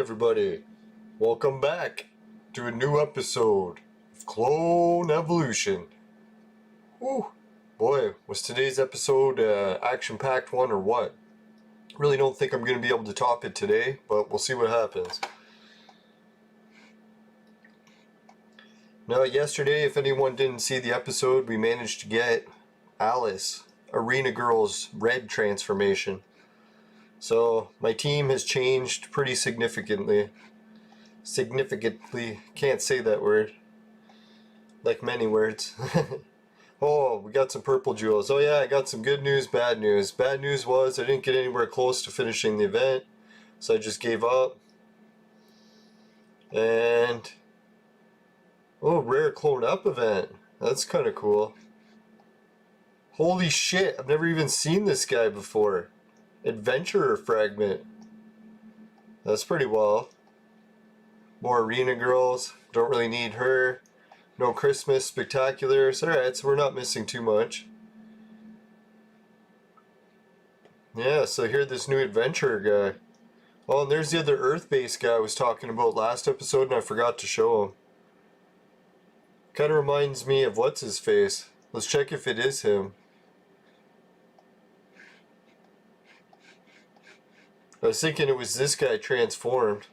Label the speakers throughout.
Speaker 1: everybody, welcome back to a new episode of Clone Evolution. Whew, boy, was today's episode action-packed one or what? Really don't think I'm going to be able to top it today, but we'll see what happens. Now yesterday, if anyone didn't see the episode, we managed to get Alice, Arena Girl's red transformation. So my team has changed pretty significantly. Can't say that word. Like many words. Oh, we got some purple jewels. Oh yeah, I got some good news, bad news. Bad news was I didn't get anywhere close to finishing the event, so I just gave up. And oh, rare clone up event. That's kind of cool. Holy shit, I've never even seen this guy before. Adventurer fragment. That's pretty well. More arena girls. Don't really need her. No Christmas spectaculars. Alright, so we're not missing too much. Yeah, so here's this new adventurer guy. Oh, and there's the other Earth-based guy I was talking about last episode and I forgot to show him. Kind of reminds me of what's-his-face. Let's check if it is him. I was thinking it was this guy transformed.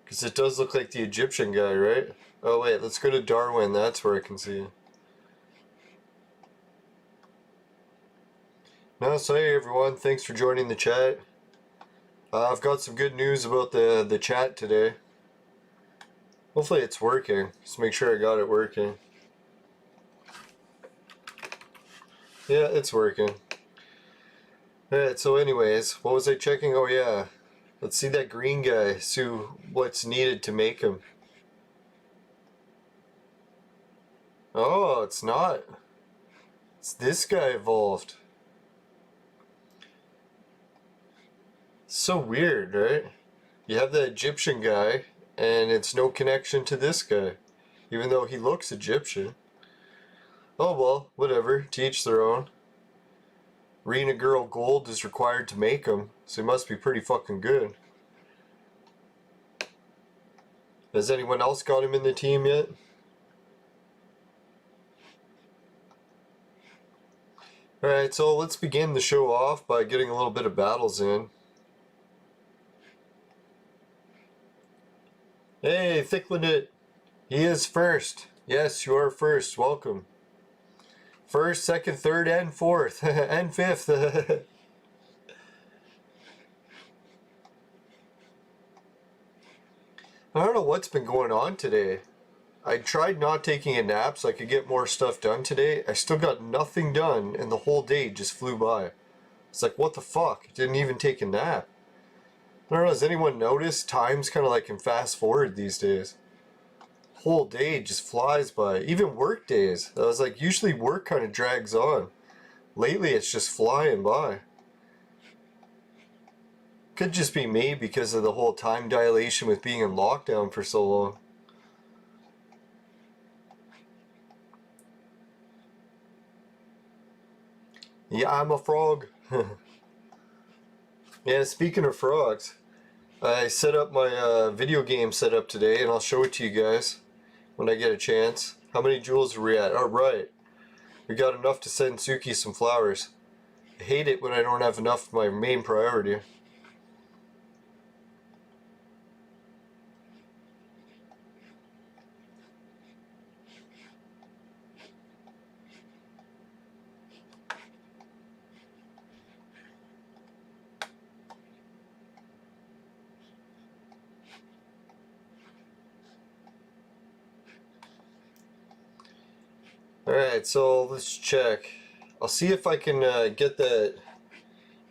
Speaker 1: Because it does look like the Egyptian guy, right? Oh wait, let's go to Darwin, that's where I can see. No, so hey everyone, thanks for joining the chat. I've got some good news about the chat today. Hopefully it's working. Just make sure I got it working. Yeah, it's working. Alright, so anyways, what was I checking? Oh yeah. Let's see that green guy. See what's needed to make him. Oh, it's not. It's this guy evolved. So weird, right? You have the Egyptian guy, and it's no connection to this guy. Even though he looks Egyptian. Oh well, whatever. To each their own. Arena Girl Gold is required to make him, so he must be pretty fucking good. Has anyone else got him in the team yet? Alright, so let's begin the show off by getting a little bit of battles in. Hey, Thicklinit! He is first. Yes, you are first. Welcome. First, second, third, and fourth. And fifth. I don't know what's been going on today. I tried not taking a nap so I could get more stuff done today. I still got nothing done and the whole day just flew by. It's like, what the fuck? I didn't even take a nap. I don't know, has anyone noticed? Time's kind of like in fast forward these days. Whole day just flies by. Even work days. I was like, usually work kind of drags on. Lately it's just flying by. Could just be me because of the whole time dilation with being in lockdown for so long. Yeah, I'm a frog. Yeah, speaking of frogs, I set up my video game setup today and I'll show it to you guys when I get a chance. How many jewels are we at? Alright. We got enough to send Suki some flowers. I hate it when I don't have enough of my main priority. Alright, so let's check. I'll see if I can get that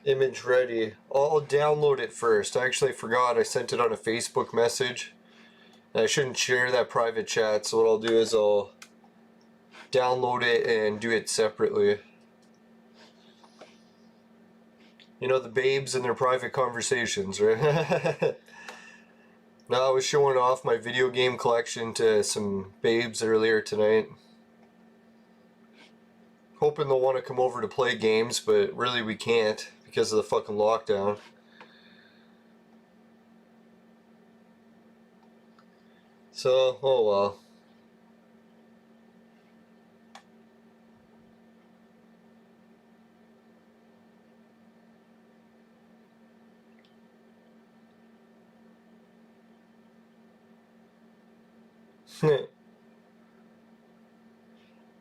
Speaker 1: image ready. I'll download it first. I actually forgot I sent it on a Facebook message. And I shouldn't share that private chat, so what I'll do is I'll download it and do it separately. You know, the babes and their private conversations, right? No, I was showing off my video game collection to some babes earlier tonight. Hoping they'll want to come over to play games, but really we can't because of the fucking lockdown. So, oh well.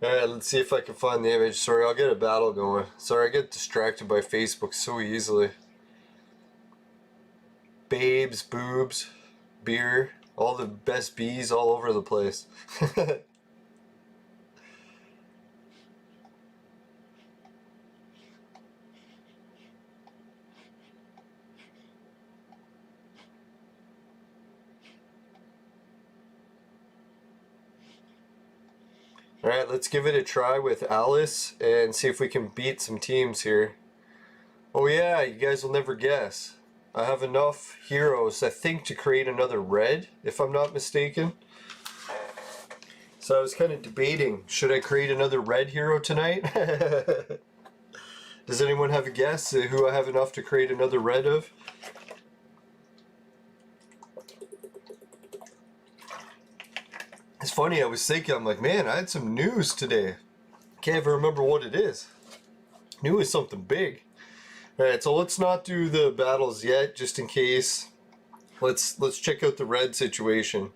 Speaker 1: Alright, let's see if I can find the image. Sorry, I'll get a battle going. Sorry, I get distracted by Facebook so easily. Babes, boobs, beer, all the best bees all over the place. Alright, let's give it a try with Alice and see if we can beat some teams here. Oh yeah, you guys will never guess. I have enough heroes, I think, to create another red, if I'm not mistaken. So I was kind of debating, should I create another red hero tonight? Does anyone have a guess who I have enough to create another red of? It's funny, I was thinking, I'm like, man, I had some news today. Can't even remember what it is. Knew it was something big. Alright, so let's not do the battles yet, just in case. Let's check out the red situation.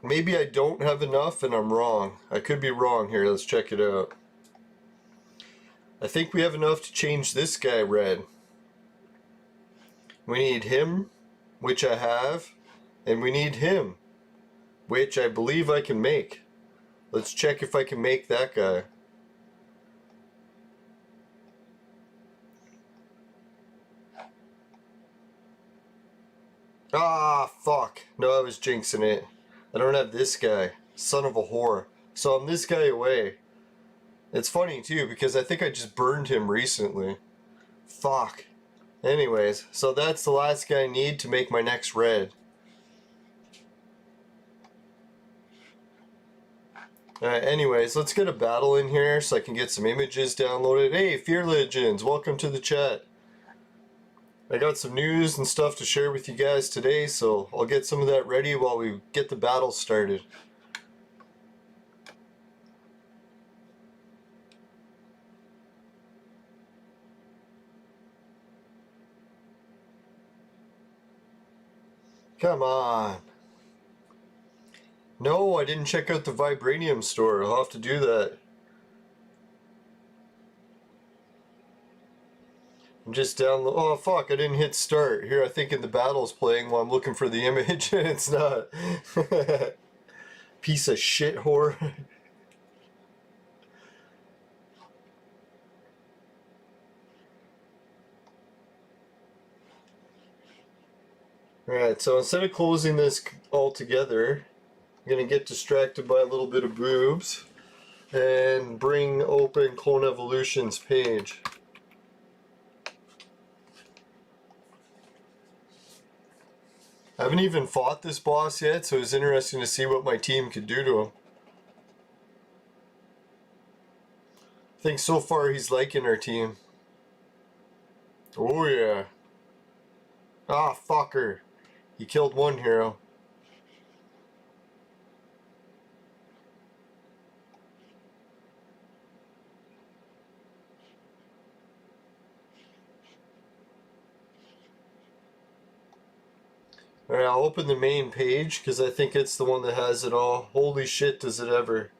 Speaker 1: Maybe I don't have enough and I'm wrong. I could be wrong here. Let's check it out. I think we have enough to change this guy red. We need him, which I have, and we need him, which I believe I can make. Let's check if I can make that guy. Ah, fuck. No, I was jinxing it. I don't have this guy. Son of a whore. So I'm this guy away. It's funny too, because I think I just burned him recently. Fuck. Anyways, so that's the last guy I need to make my next red. Anyways, let's get a battle in here so I can get some images downloaded. Hey, Fear Legends, welcome to the chat. I got some news and stuff to share with you guys today, so I'll get some of that ready while we get the battle started. Come on. No, I didn't check out the Vibranium store. I'll have to do that. I'm just down. Oh fuck! I didn't hit start. Here, I think in the battle's playing while I'm looking for the image, and it's not. Piece of shit whore. Alright, so instead of closing this all together, I'm gonna get distracted by a little bit of boobs and bring open Clone Evolution's page. I haven't even fought this boss yet, so it's interesting to see what my team could do to him. I think so far he's liking our team. Oh yeah. Ah, fucker. He killed one hero. Alright, I'll open the main page because I think it's the one that has it all. Holy shit, does it ever.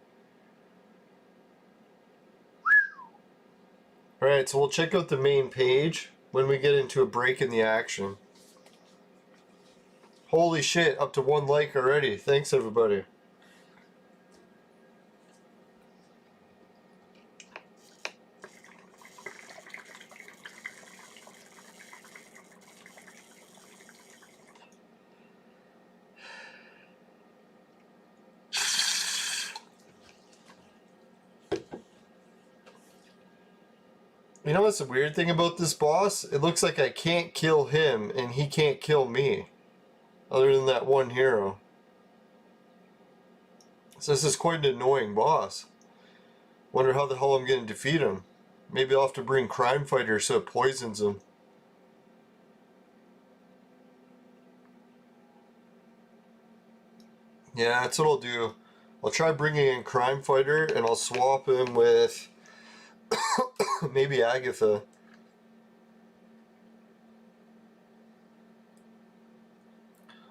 Speaker 1: Alright, so we'll check out the main page when we get into a break in the action. Holy shit, up to 1 like already. Thanks everybody. You know what's the weird thing about this boss? It looks like I can't kill him and he can't kill me. Other than that one hero. So this is quite an annoying boss. Wonder how the hell I'm going to defeat him. Maybe I'll have to bring Crime Fighter so it poisons him. Yeah, that's what I'll do. I'll try bringing in Crime Fighter and I'll swap him with maybe Agatha.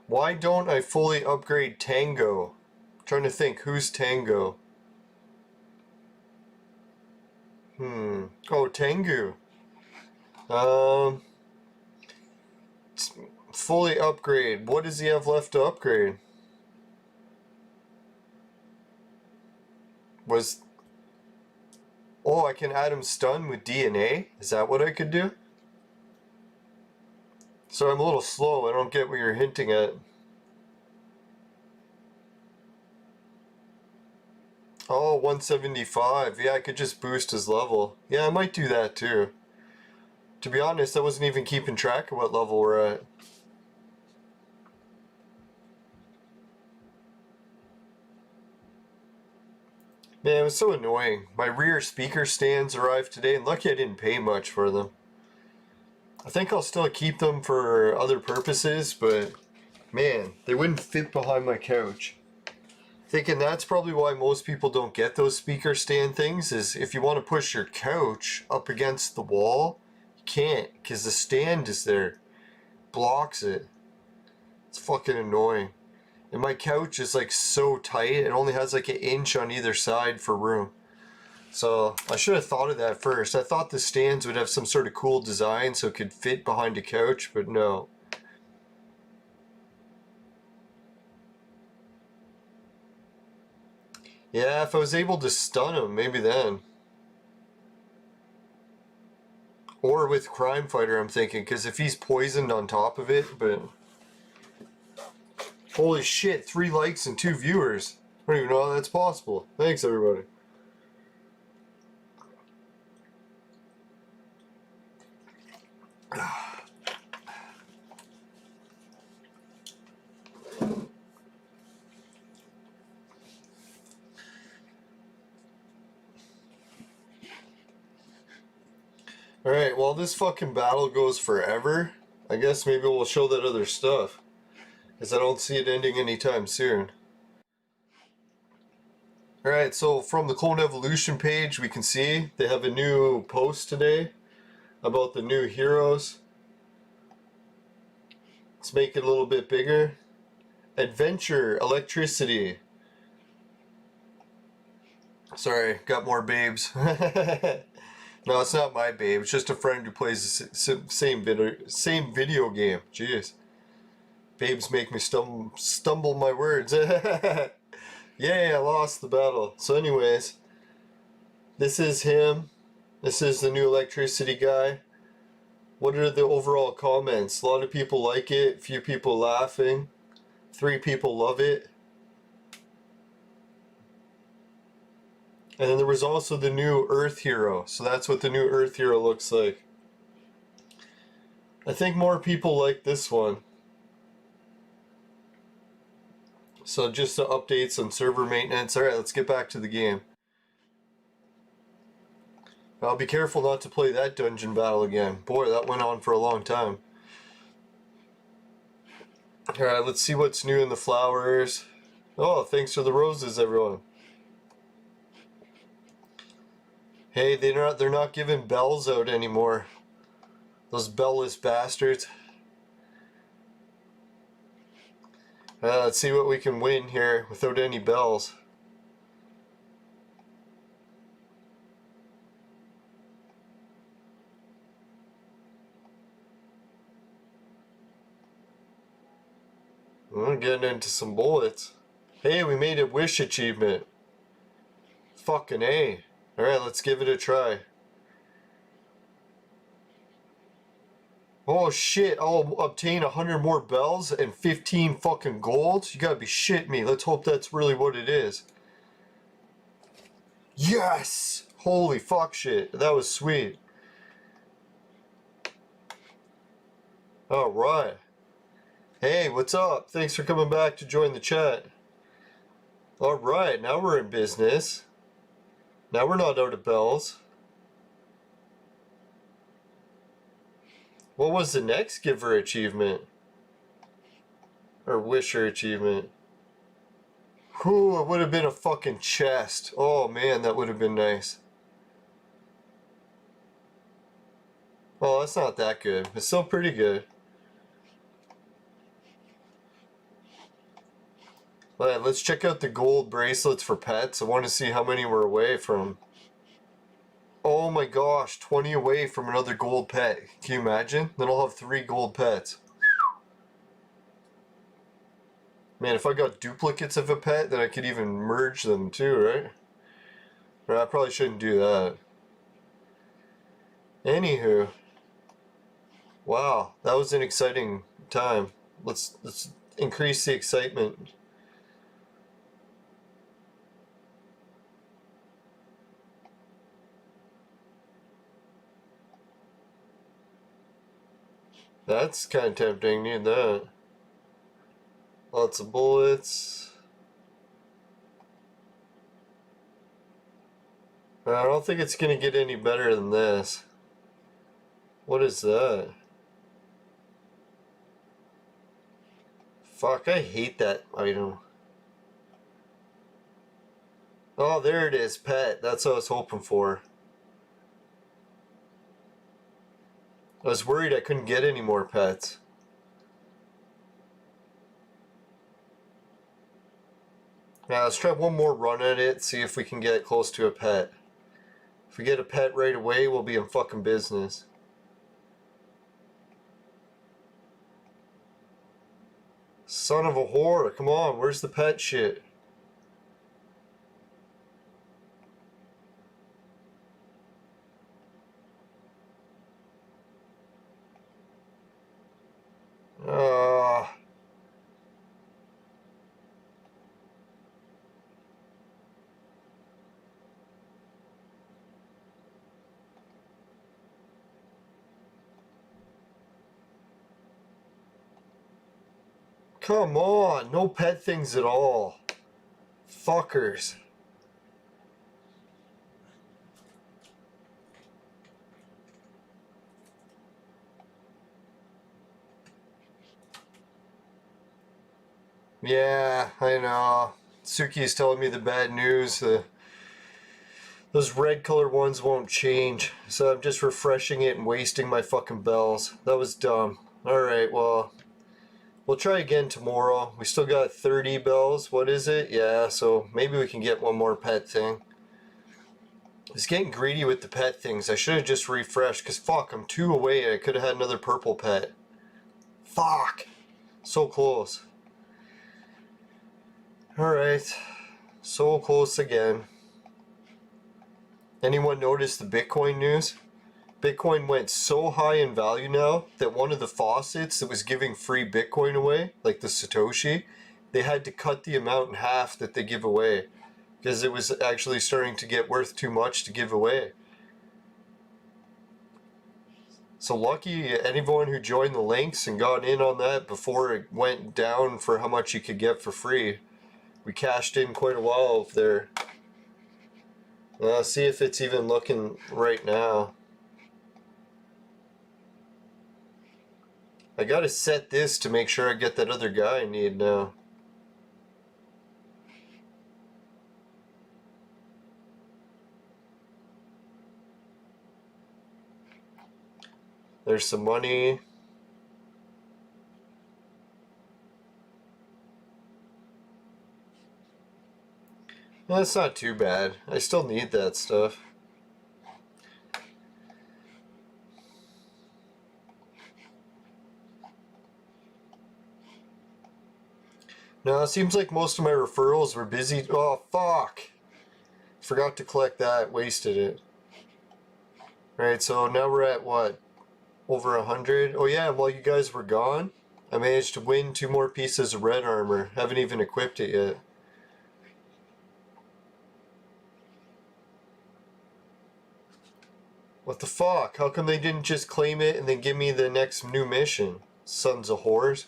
Speaker 1: Why don't I fully upgrade Tango? I'm trying to think, who's Tango? Oh, Tengu. Fully upgrade. What does he have left to upgrade? Oh, I can add him stun with DNA? Is that what I could do? So I'm a little slow. I don't get what you're hinting at. Oh, 175. Yeah, I could just boost his level. Yeah, I might do that too. To be honest, I wasn't even keeping track of what level we're at. Man, it was so annoying. My rear speaker stands arrived today, and lucky I didn't pay much for them. I think I'll still keep them for other purposes, but man, they wouldn't fit behind my couch. Thinking that's probably why most people don't get those speaker stand things, is if you want to push your couch up against the wall, you can't, because the stand is there. Blocks it. It's fucking annoying. And my couch is like so tight, it only has like an inch on either side for room. So I should have thought of that first. I thought the stands would have some sort of cool design so it could fit behind a couch, but no. Yeah, if I was able to stun him, maybe then. Or with Crime Fighter, I'm thinking, because if he's poisoned on top of it, but... Holy shit, 3 likes and 2 viewers. I don't even know how that's possible. Thanks, everybody. Alright, well this fucking battle goes forever. I guess maybe we'll show that other stuff. Because I don't see it ending anytime soon. Alright, so from the Clone Evolution page we can see they have a new post today about the new heroes. Let's make it a little bit bigger. Adventure, electricity. Sorry, got more babes. No, it's not my babe. It's just a friend who plays the same video game. Jeez. Babes make me stumble my words. Yay, I lost the battle. So anyways, this is him. This is the new electricity guy. What are the overall comments? A lot of people like it, few people laughing, 3 people love it. And then there was also the new Earth Hero. So that's what the new Earth Hero looks like. I think more people like this one. So just the updates on server maintenance. Alright, let's get back to the game. I'll be careful not to play that dungeon battle again. Boy, that went on for a long time. Alright, let's see what's new in the flowers. Oh, thanks for the roses, everyone. Hey, they're not giving bells out anymore. Those bellless bastards. Let's see what we can win here without any bells. We're getting into some bullets. Hey, we made a wish achievement. Fucking A. Alright, let's give it a try. Oh shit, I'll obtain 100 more bells and 15 fucking golds? You gotta be shitting me. Let's hope that's really what it is. Yes! Holy fuck shit. That was sweet. Alright. Hey, what's up? Thanks for coming back to join the chat. Alright, now we're in business. Now we're not out of bells. What was the next giver achievement? Or wisher achievement? Whew, it would have been a fucking chest. Oh man, that would have been nice. Oh, that's not that good. It's still pretty good. Alright, let's check out the gold bracelets for pets. I want to see how many we're away from. Oh my gosh, 20 away from another gold pet. Can you imagine? Then I'll have 3 gold pets. Man, if I got duplicates of a pet, then I could even merge them too, right? Or I probably shouldn't do that. Anywho. Wow, that was an exciting time. Let's increase the excitement. That's kind of tempting, need that. Lots of bullets. I don't think it's gonna get any better than this. What is that? Fuck, I hate that item. Oh, there it is, pet. That's what I was hoping for. I was worried I couldn't get any more pets. Now let's try one more run at it, see if we can get close to a pet. If we get a pet right away, we'll be in fucking business. Son of a whore, come on, where's the pet shit? Come on, no pet things at all. Fuckers. Yeah, I know. Suki's telling me the bad news. Those red color ones won't change. So I'm just refreshing it and wasting my fucking bells. That was dumb. Alright, well, we'll try again tomorrow. We still got 30 bells. What is it? Yeah, so maybe we can get one more pet thing. I was getting greedy with the pet things. I should have just refreshed, because fuck, I'm 2 away. I could have had another purple pet. Fuck. So close. Alright. So close again. Anyone notice the Bitcoin news? Bitcoin went so high in value now that one of the faucets that was giving free Bitcoin away, like the Satoshi, they had to cut the amount in half that they give away because it was actually starting to get worth too much to give away. So lucky anyone who joined the links and got in on that before it went down for how much you could get for free. We cashed in quite a while there. See if it's even looking right now. I gotta set this to make sure I get that other guy I need now. There's some money. That's not too bad. I still need that stuff. Now it seems like most of my referrals were busy. Oh fuck! Forgot to collect that. Wasted it. Right, so now we're at what? Over 100? Oh yeah, while you guys were gone, I managed to win 2 more pieces of red armor. Haven't even equipped it yet. What the fuck? How come they didn't just claim it and then give me the next new mission? Sons of whores.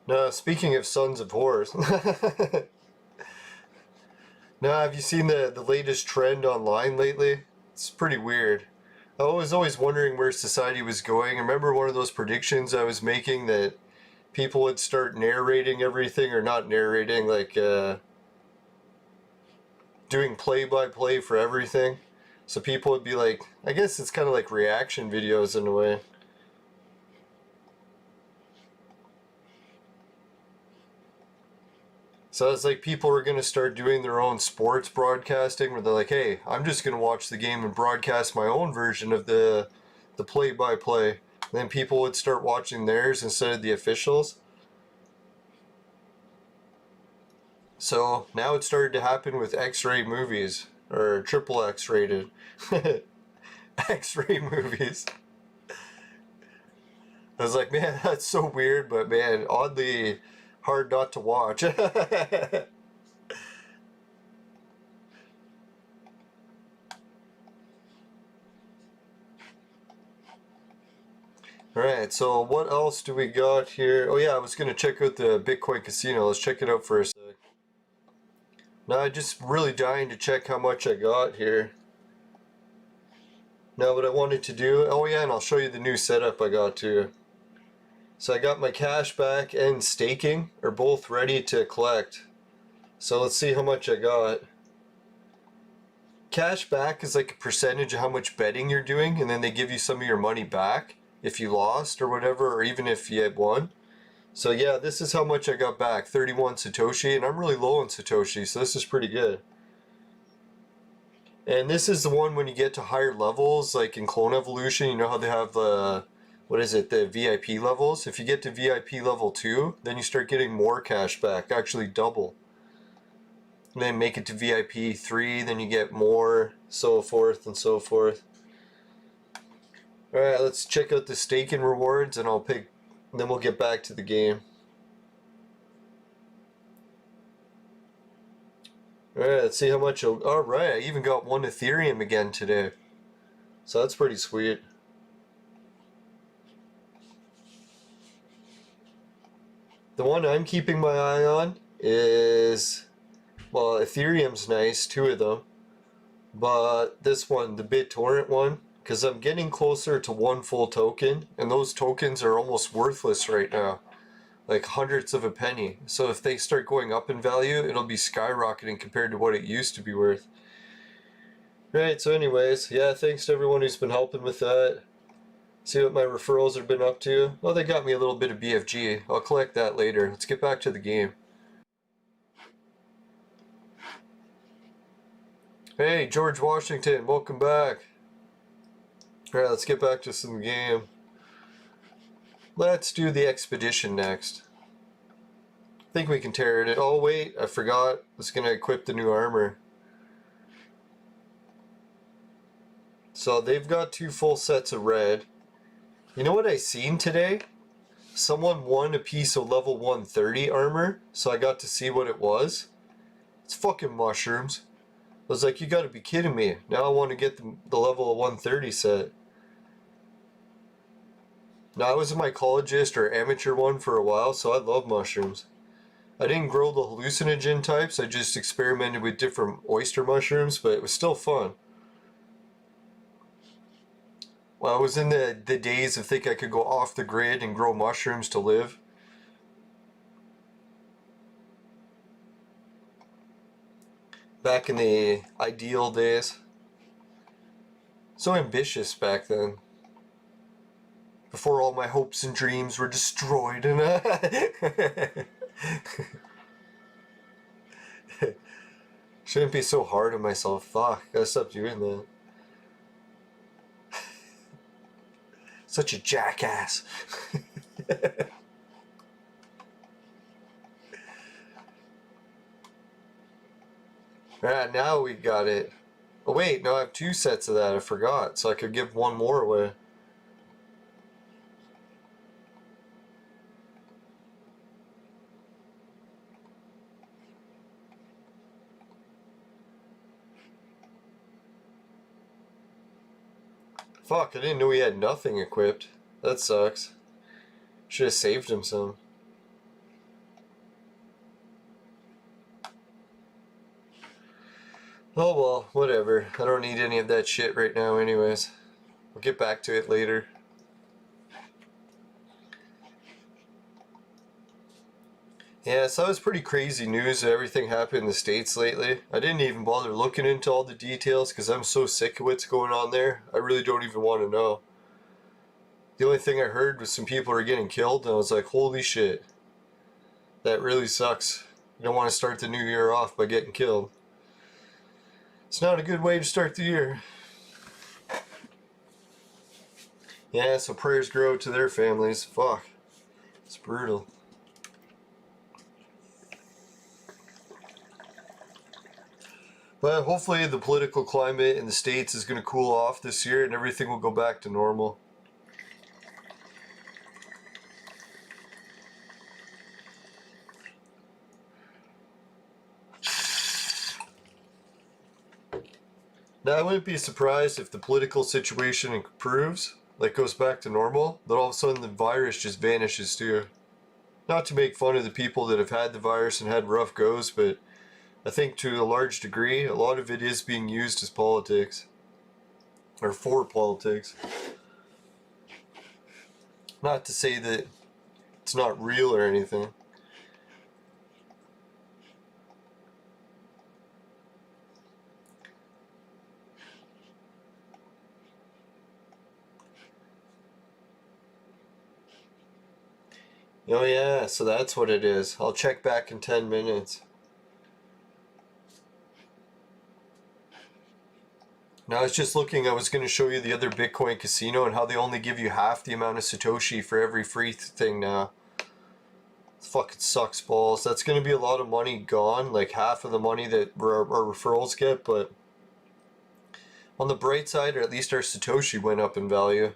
Speaker 1: No, speaking of Sons of Whores. Now, have you seen the latest trend online lately? It's pretty weird. I was always wondering where society was going. I remember one of those predictions I was making that people would start narrating everything, or not narrating, like doing play-by-play for everything. So people would be like, I guess it's kind of like reaction videos in a way. So it's like people are going to start doing their own sports broadcasting where they're like, hey, I'm just going to watch the game and broadcast my own version of the play-by-play. And then people would start watching theirs instead of the officials. So now it started to happen with X-ray movies, or triple X-rated. X-ray movies. I was like, man, that's so weird, but man, oddly hard not to watch. Alright, so what else do we got here? Oh yeah, I was going to check out the Bitcoin casino. Let's check it out for a sec. Now I'm just really dying to check how much I got here. Now what I wanted to do, oh yeah, and I'll show you the new setup I got too. So I got my cash back and staking are both ready to collect. So let's see how much I got. Cash back is like a percentage of how much betting you're doing, and then they give you some of your money back if you lost or whatever, or even if you had won. So yeah, this is how much I got back, 31 Satoshi, and I'm really low on Satoshi, so this is pretty good. And this is the one when you get to higher levels, like in Clone Evolution, you know how they have the, what is it, the VIP levels? If you get to VIP level 2, then you start getting more cash back, actually double. And then make it to VIP 3, then you get more, so forth and so forth. Alright, let's check out the staking rewards, and I'll pick, then we'll get back to the game. Alright, let's see how much. Alright, I even got one Ethereum again today. So that's pretty sweet. The one I'm keeping my eye on is, well, Ethereum's nice, 2 of them. But this one, the BitTorrent one, because I'm getting closer to 1 full token, and those tokens are almost worthless right now. Like hundreds of a penny. So if they start going up in value, it'll be skyrocketing compared to what it used to be worth. Right, so anyways, yeah, thanks to everyone who's been helping with that. See what my referrals have been up to. Well, they got me a little bit of BFG. I'll collect that later. Let's get back to the game. Hey, George Washington, welcome back. Alright, let's get back to some game. Let's do the expedition next. I think we can tear it. Oh wait, I forgot. I was going to equip the new armor. So they've got 2 full sets of red. You know what I seen today? Someone won a piece of level 130 armor, so I got to see what it was. It's fucking mushrooms. I was like, you gotta be kidding me. Now I want to get the level 130 set. Now, I was a mycologist or amateur one for a while, so I love mushrooms. I didn't grow the hallucinogen types, I just experimented with different oyster mushrooms, but it was still fun. Well, I was in the days of think I could go off the grid and grow mushrooms to live. Back in the ideal days. So ambitious back then. Before all my hopes and dreams were destroyed and shouldn't be so hard on myself. Fuck, gotta stop doing that. Such a jackass. Alright, now we got it. Oh wait, no, I have 2 sets of that, I forgot. So I could give 1 more away. Fuck, I didn't know he had nothing equipped. That sucks. Should have saved him some. Oh well, whatever. I don't need any of that shit right now anyways. We'll get back to it later. Yeah, so it was pretty crazy news that everything happened in the States lately. I didn't even bother looking into all the details because I'm so sick of what's going on there. I really don't even want to know. The only thing I heard was some people are getting killed, and I was like, holy shit. That really sucks. You don't want to start the new year off by getting killed. It's not a good way to start the year. Yeah, so prayers go out to their families. Fuck. It's brutal. But hopefully the political climate in the States is going to cool off this year and everything will go back to normal. Now, I wouldn't be surprised if the political situation improves, like goes back to normal, then all of a sudden the virus just vanishes too. Not to make fun of the people that have had the virus and had rough goes, but I think to a large degree, a lot of it is being used as politics. Or for politics. Not to say that it's not real or anything. Oh yeah, so that's what it is. I'll check back in 10 minutes. Now I was just looking, I was going to show you the other Bitcoin casino and how they only give you half the amount of Satoshi for every free thing now. It fucking sucks balls. That's going to be a lot of money gone, like half of the money that our referrals get, but on the bright side, or at least our Satoshi went up in value.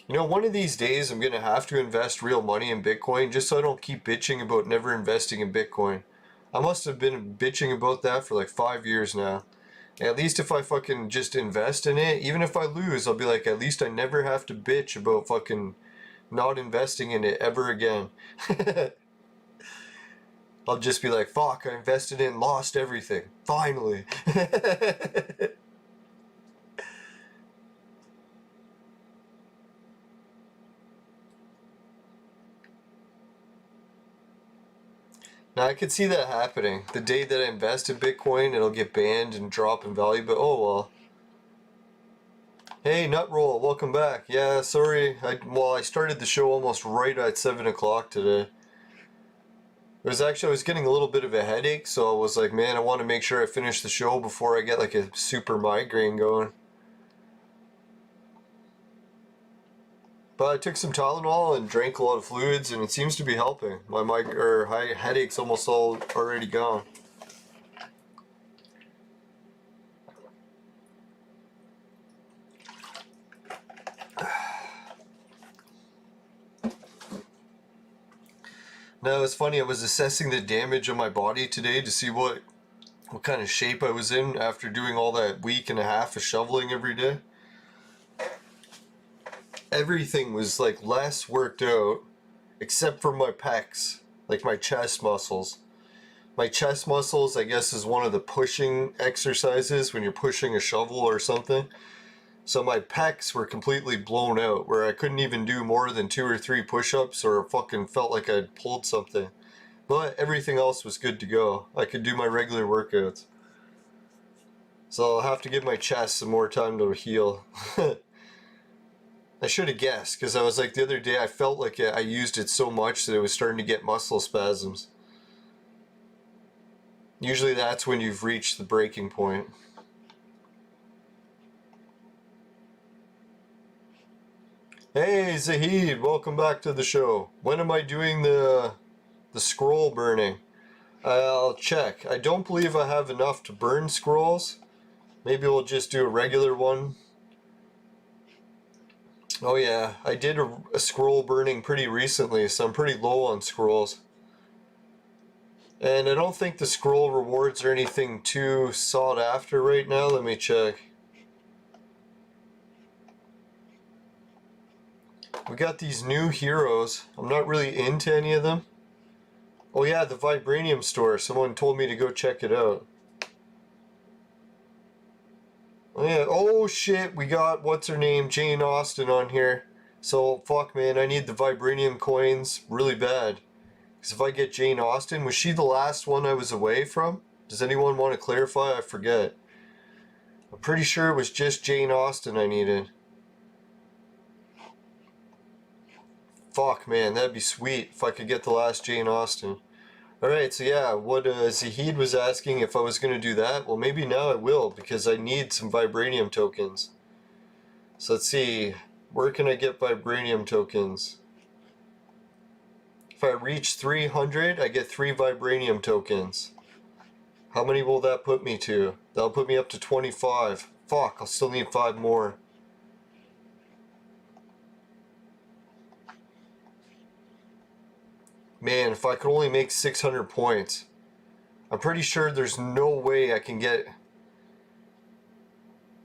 Speaker 1: You know, one of these days I'm going to have to invest real money in Bitcoin just so I don't keep bitching about never investing in Bitcoin. I must have been bitching about that for like 5 years now. At least if I fucking just invest in it, even if I lose, I'll be like, at least I never have to bitch about fucking not investing in it ever again. I'll just be like, fuck, I invested in, lost everything. Finally. Now I could see that happening. The day that I invest in Bitcoin, it'll get banned and drop in value, but oh well. Hey, Nutroll, welcome back. Yeah, sorry. I started the show almost right at 7 o'clock today. It was actually, I was getting a little bit of a headache, so I was like, man, I want to make sure I finish the show before I get like a super migraine going. But I took some Tylenol and drank a lot of fluids, and it seems to be helping. My headache's almost all already gone. Now it's funny. I was assessing the damage on my body today to see what kind of shape I was in after doing all that week and a half of shoveling every day. Everything was like less worked out except for my pecs, like my chest muscles. My chest muscles, I guess, is one of the pushing exercises when you're pushing a shovel or something. So my pecs were completely blown out where I couldn't even do more than 2 or 3 push-ups or fucking felt like I'd pulled something. But everything else was good to go. I could do my regular workouts. So I'll have to give my chest some more time to heal. I should have guessed, because I was like the other day I felt like I used it so much that it was starting to get muscle spasms. Usually that's when you've reached the breaking point. Hey Zahid, welcome back to the show. When am I doing the scroll burning? I'll check. I don't believe I have enough to burn scrolls. Maybe we'll just do a regular one. Oh yeah, I did a scroll burning pretty recently, so I'm pretty low on scrolls. And I don't think the scroll rewards are anything too sought after right now. Let me check. We got these new heroes. I'm not really into any of them. Oh yeah, the Vibranium store. Someone told me to go check it out. Oh yeah, oh shit, we got, what's her name, Jane Austen on here. So, fuck man, I need the Vibranium coins really bad. Because if I get Jane Austen, was she the last one I was away from? Does anyone want to clarify? I forget. I'm pretty sure it was just Jane Austen I needed. Fuck man, that'd be sweet if I could get the last Jane Austen. Alright, so yeah, what Zahid was asking if I was going to do that, well maybe now I will, because I need some Vibranium tokens. So let's see, where can I get Vibranium tokens? If I reach 300, I get 3 Vibranium tokens. How many will that put me to? That'll put me up to 25. Fuck, I'll still need 5 more. Man, if I could only make 600 points. I'm pretty sure there's no way I can get...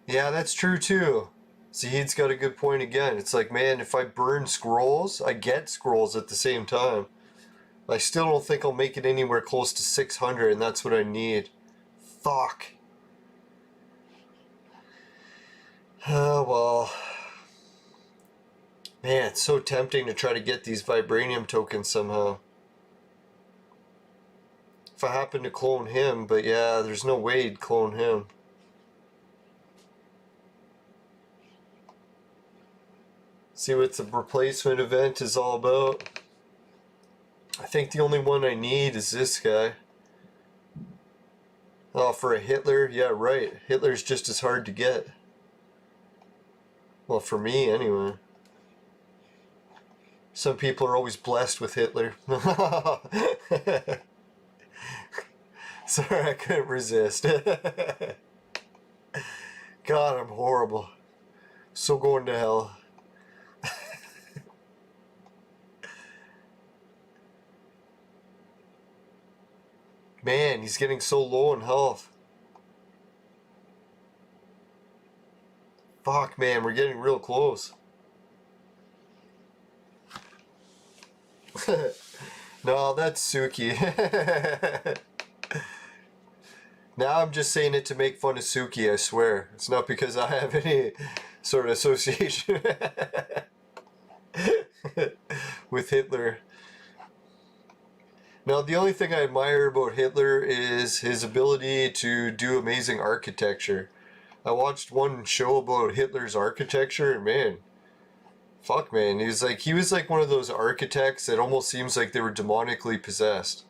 Speaker 1: Yeah, that's true too. Zahid's got a good point again. It's like, man, if I burn scrolls, I get scrolls at the same time. I still don't think I'll make it anywhere close to 600, and that's what I need. Fuck. Oh, well. Man, it's so tempting to try to get these Vibranium tokens somehow. If I happen to clone him, but yeah, there's no way he'd clone him. See what the replacement event is all about. I think the only one I need is this guy. Oh, for a Hitler? Yeah, right. Hitler's just as hard to get. Well, for me, anyway. Some people are always blessed with Hitler. Sorry, I couldn't resist. God, I'm horrible. So going to hell. Man, he's getting so low in health. Fuck, man, we're getting real close. No, that's Suki. Now I'm just saying it to make fun of Suki, I swear. It's not because I have any sort of association with Hitler. Now, the only thing I admire about Hitler is his ability to do amazing architecture. I watched one show about Hitler's architecture, and man, fuck man, he was like one of those architects that almost seems like they were demonically possessed.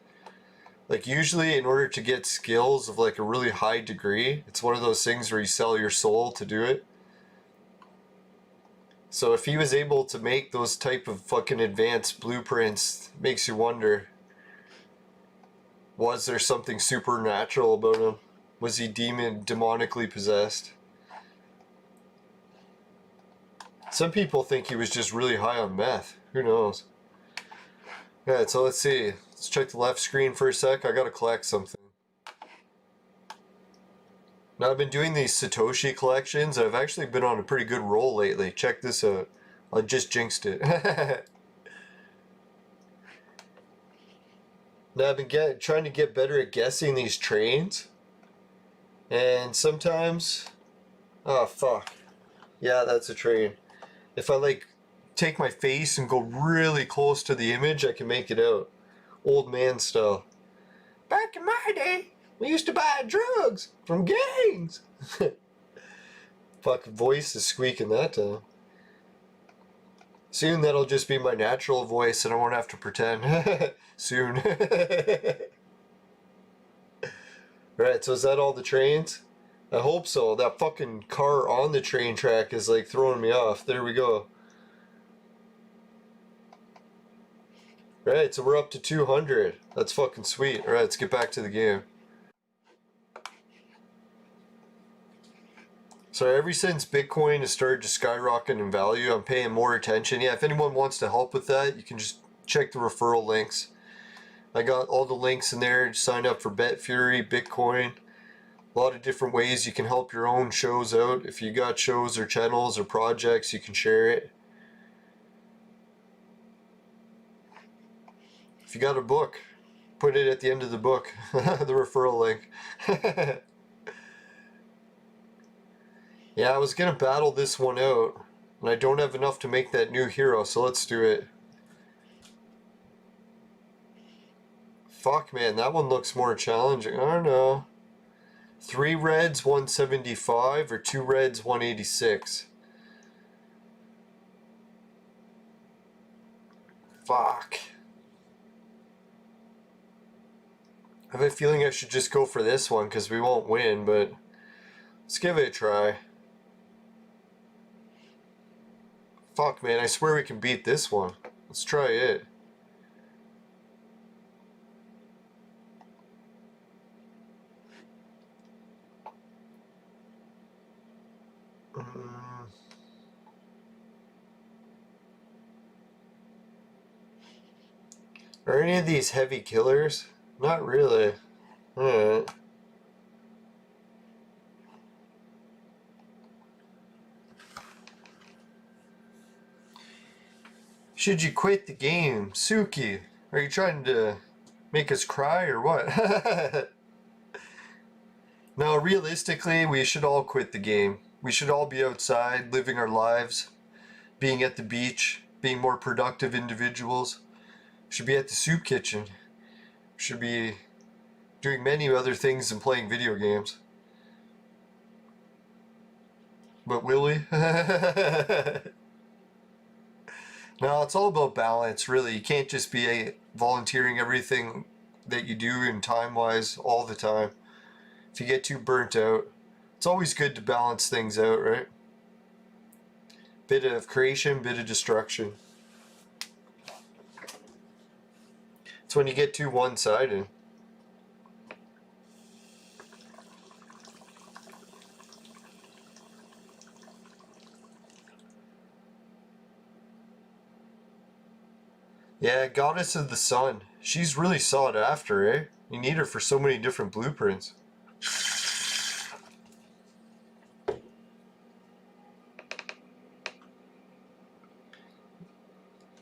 Speaker 1: Like usually in order to get skills of like a really high degree, it's one of those things where you sell your soul to do it. So if he was able to make those type of fucking advanced blueprints, makes you wonder, was there something supernatural about him? Was he demonically possessed? Some people think he was just really high on meth. Who knows? Alright, so let's see. Let's check the left screen for a sec. I gotta collect something. Now I've been doing these Satoshi collections. I've actually been on a pretty good roll lately. Check this out. I just jinxed it. Now I've been trying to get better at guessing these trains. And sometimes... Oh, fuck. Yeah, that's a train. If I, like, take my face and go really close to the image, I can make it out. Old man style. Back in my day, we used to buy drugs from gangs. Fucking voice is squeaking that time. Soon that'll just be my natural voice and I won't have to pretend. Soon. Right, so is that all the trains? I hope so. That fucking car on the train track is like throwing me off. There we go. Right, so we're up to 200. That's fucking sweet. Alright, let's get back to the game. So ever since Bitcoin has started to skyrocket in value, I'm paying more attention. Yeah, if anyone wants to help with that, you can just check the referral links. I got all the links in there. Sign up for BetFury, Bitcoin. A lot of different ways you can help your own shows out. If you got shows or channels or projects, you can share it. If you got a book, put it at the end of the book. The referral link. Yeah, I was gonna battle this one out, and I don't have enough to make that new hero, so let's do it. Fuck, man, that one looks more challenging. I don't know. 3 reds, 175, or 2 reds, 186. Fuck. I have a feeling I should just go for this one because we won't win, but let's give it a try. Fuck, man, I swear we can beat this one. Let's try it. Are any of these heavy killers? Not really. Alright. Should you quit the game? Suki, are you trying to make us cry or what? No, realistically, we should all quit the game. We should all be outside, living our lives, being at the beach, being more productive individuals. We should be at the soup kitchen. We should be doing many other things than playing video games. But will we? No, it's all about balance, really. You can't just be volunteering everything that you do in time-wise all the time. If you get too burnt out, it's always good to balance things out, right? Bit of creation, bit of destruction. It's when you get too one-sided. Yeah, Goddess of the Sun. She's really sought after, eh? You need her for so many different blueprints.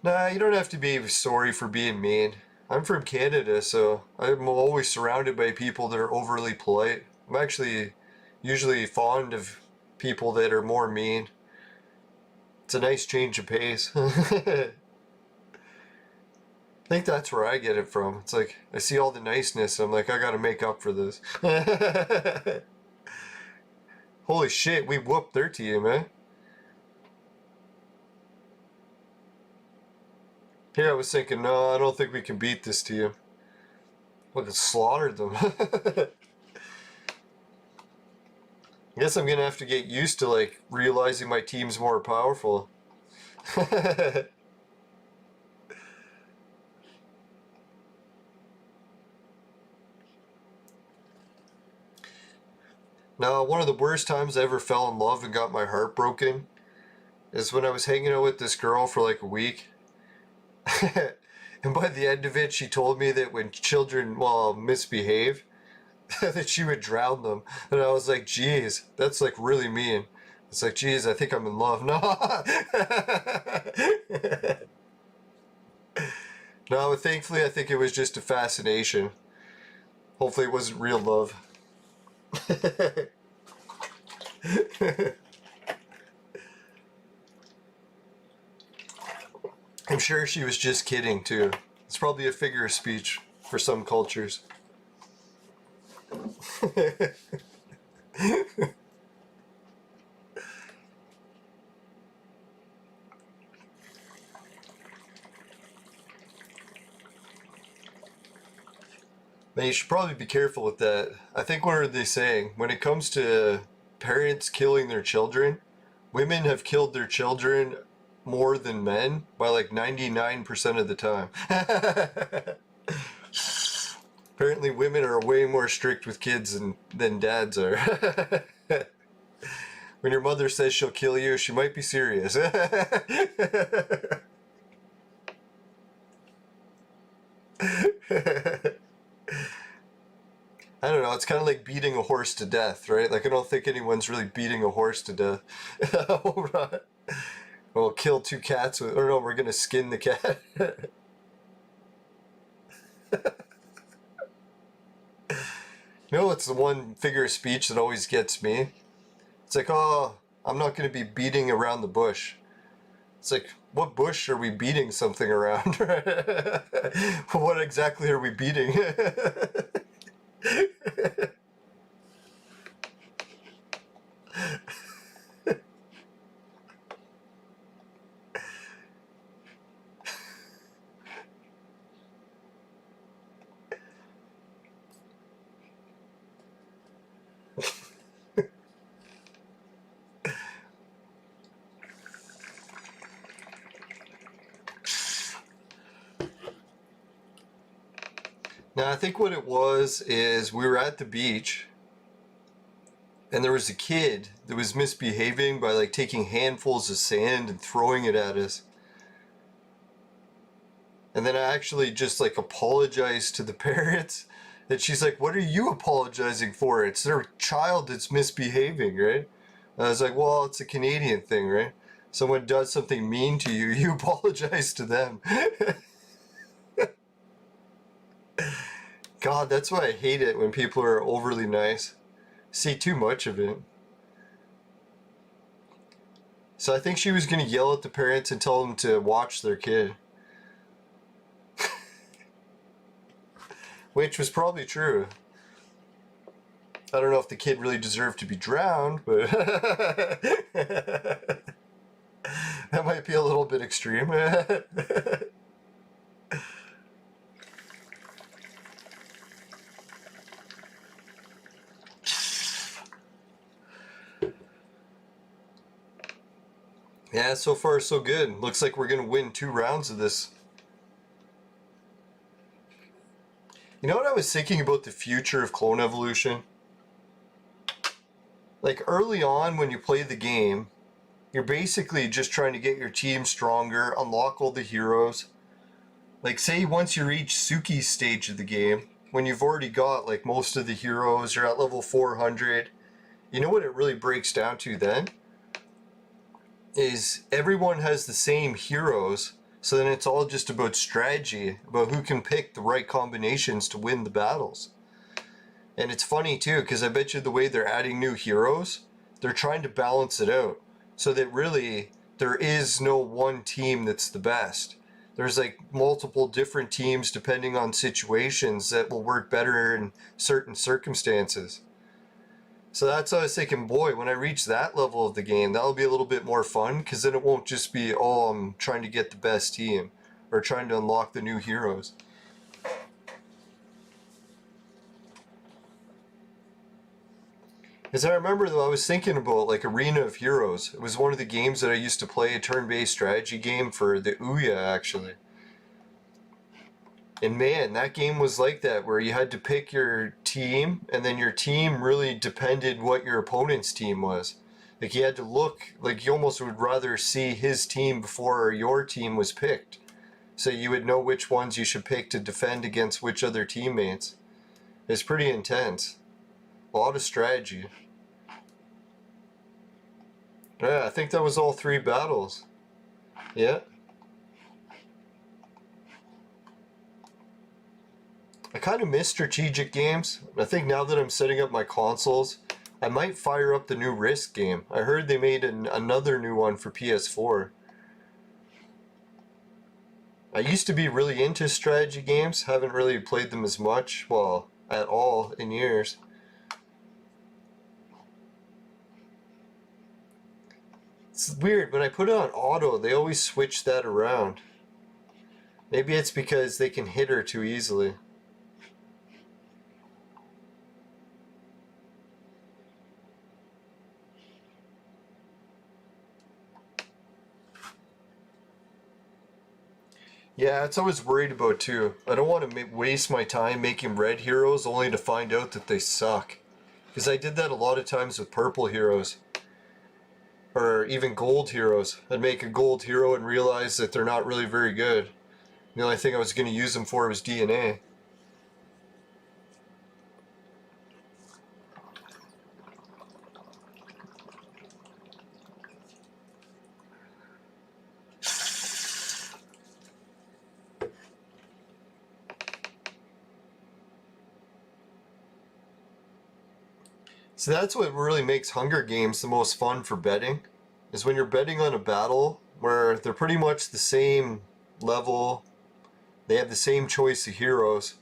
Speaker 1: Nah, you don't have to be sorry for being mean. I'm from Canada, so I'm always surrounded by people that are overly polite. I'm actually usually fond of people that are more mean. It's a nice change of pace. I think that's where I get it from. It's like, I see all the niceness, and I'm like, I gotta make up for this. Holy shit, we whooped their team, eh? Here I was thinking, no, I don't think we can beat this team. Look, it slaughtered them. I guess I'm gonna have to get used to, like, realizing my team's more powerful. Now, one of the worst times I ever fell in love and got my heart broken is when I was hanging out with this girl for like a week. And by the end of it, she told me that when children, well, misbehave, that she would drown them. And I was like, geez, that's like really mean. It's like, geez, I think I'm in love. No. No, but thankfully, I think it was just a fascination. Hopefully it wasn't real love. I'm sure she was just kidding too. It's probably a figure of speech for some cultures. Man, you should probably be careful with that. I think what are they saying? When it comes to parents killing their children, women have killed their children more than men by like 99% of the time. Apparently women are way more strict with kids than dads are. When your mother says she'll kill you, she might be serious. I don't know, it's kind of like beating a horse to death, right? Like, I don't think anyone's really beating a horse to death. We'll kill 2 cats with, or no, we're gonna skin the cat. No, it's the one figure of speech that always gets me. It's like, oh, I'm not going to be beating around the bush. It's like, what bush are we beating something around? What exactly are we beating? Now, I think what it was is we were at the beach and there was a kid that was misbehaving by like taking handfuls of sand and throwing it at us. And then I actually just like apologized to the parents. And she's like, what are you apologizing for? It's their child that's misbehaving, right? And I was like, well, it's a Canadian thing, right? Someone does something mean to you, you apologize to them. God, that's why I hate it when people are overly nice. See too much of it. So I think she was going to yell at the parents and tell them to watch their kid. Which was probably true. I don't know if the kid really deserved to be drowned, but that might be a little bit extreme. Yeah, so far so good. Looks like we're going to win 2 rounds of this. You know what I was thinking about the future of clone evolution? Like early on when you play the game, you're basically just trying to get your team stronger, unlock all the heroes. Like say once you reach Suki's stage of the game, when you've already got like most of the heroes, you're at level 400, you know what it really breaks down to then? Is everyone has the same heroes, so then it's all just about strategy, about who can pick the right combinations to win the battles. And it's funny too, because I bet you the way they're adding new heroes, they're trying to balance it out, so that really there is no one team that's the best. There's like multiple different teams depending on situations that will work better in certain circumstances. So that's how I was thinking, boy, when I reach that level of the game, that'll be a little bit more fun, because then it won't just be, oh, I'm trying to get the best team, or trying to unlock the new heroes. Because I remember, though, I was thinking about, like, Arena of Heroes. It was one of the games that I used to play, a turn-based strategy game for the Ouya, actually. And man, that game was like that, where you had to pick your team, and then your team really depended what your opponent's team was. Like you had to look, like you almost would rather see his team before your team was picked. So you would know which ones you should pick to defend against which other teammates. It's pretty intense. A lot of strategy. Yeah, I think that was all 3 battles. Yeah. I kind of miss strategic games. I think now that I'm setting up my consoles, I might fire up the new Risk game. I heard they made another new one for PS4. I used to be really into strategy games, haven't really played them as much, well, at all in years. It's weird, when I put it on auto, they always switch that around. Maybe it's because they can hit her too easily. Yeah, it's always worried about too. I don't want to waste my time making red heroes only to find out that they suck. Because I did that a lot of times with purple heroes. Or even gold heroes. I'd make a gold hero and realize that they're not really very good. The only thing I was going to use them for was DNA. So that's what really makes Hunger Games the most fun for betting, is when you're betting on a battle where they're pretty much the same level, they have the same choice of heroes.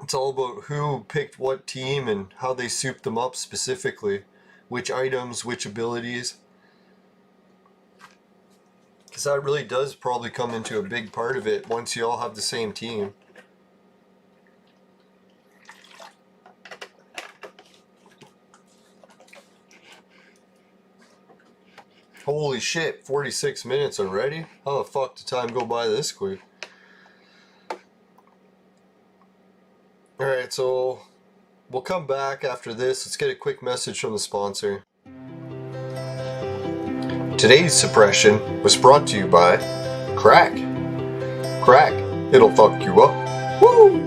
Speaker 1: It's all about who picked what team and how they souped them up specifically, which items, which abilities. Because that really does probably come into a big part of it once you all have the same team. Holy shit, 46 minutes already? How the fuck did time go by this quick? Alright, so we'll come back after this. Let's get a quick message from the sponsor. Today's suppression was brought to you by Crack. Crack, it'll fuck you up. Woo!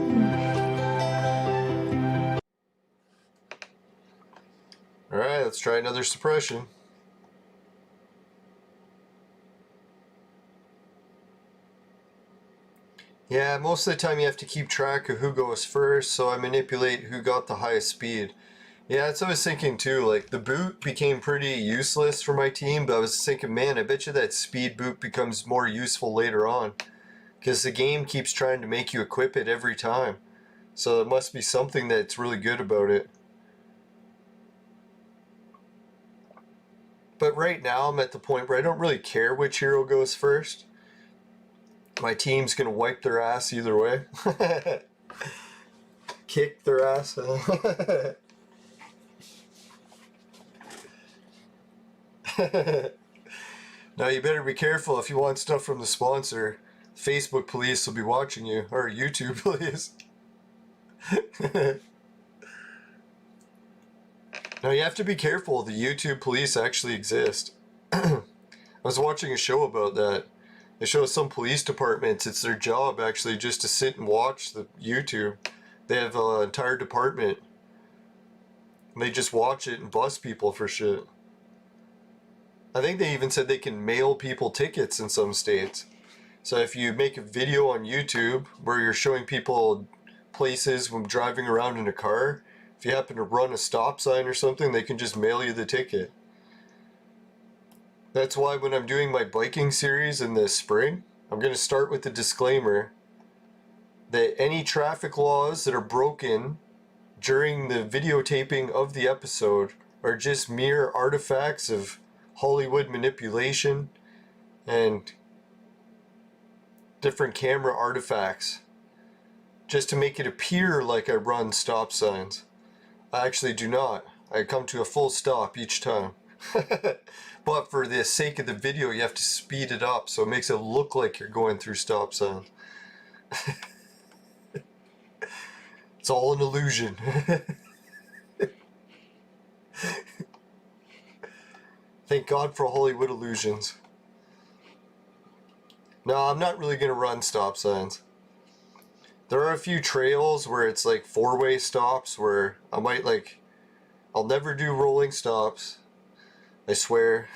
Speaker 1: Alright, let's try another suppression. Yeah, most of the time you have to keep track of who goes first, so I manipulate who got the highest speed. Yeah, that's what I was thinking too. Like, the boot became pretty useless for my team, but I was thinking, man, I bet you that speed boot becomes more useful later on. Because the game keeps trying to make you equip it every time. So it must be something that's really good about it. But right now I'm at the point where I don't really care which hero goes first. My team's gonna wipe their ass either way. Kick their ass. Now you better be careful if you want stuff from the sponsor. Facebook police will be watching you, or YouTube police. Now you have to be careful, the YouTube police actually exist. I was watching a show about that. They show some police departments, it's their job actually just to sit and watch the YouTube. They have an entire department. And they just watch it and bust people for shit. I think they even said they can mail people tickets in some states. So if you make a video on YouTube where you're showing people places when driving around in a car, if you happen to run a stop sign or something, they can just mail you the ticket. That's why when I'm doing my biking series in the spring, I'm going to start with the disclaimer that any traffic laws that are broken during the videotaping of the episode are just mere artifacts of Hollywood manipulation and different camera artifacts just to make it appear like I run stop signs. I actually do not. I come to a full stop each time. But for the sake of the video, you have to speed it up so it makes it look like you're going through stop signs. It's all an illusion. Thank God for Hollywood illusions. No, I'm not really going to run stop signs. There are a few trails where it's like four-way stops where I might like, I'll never do rolling stops. I swear.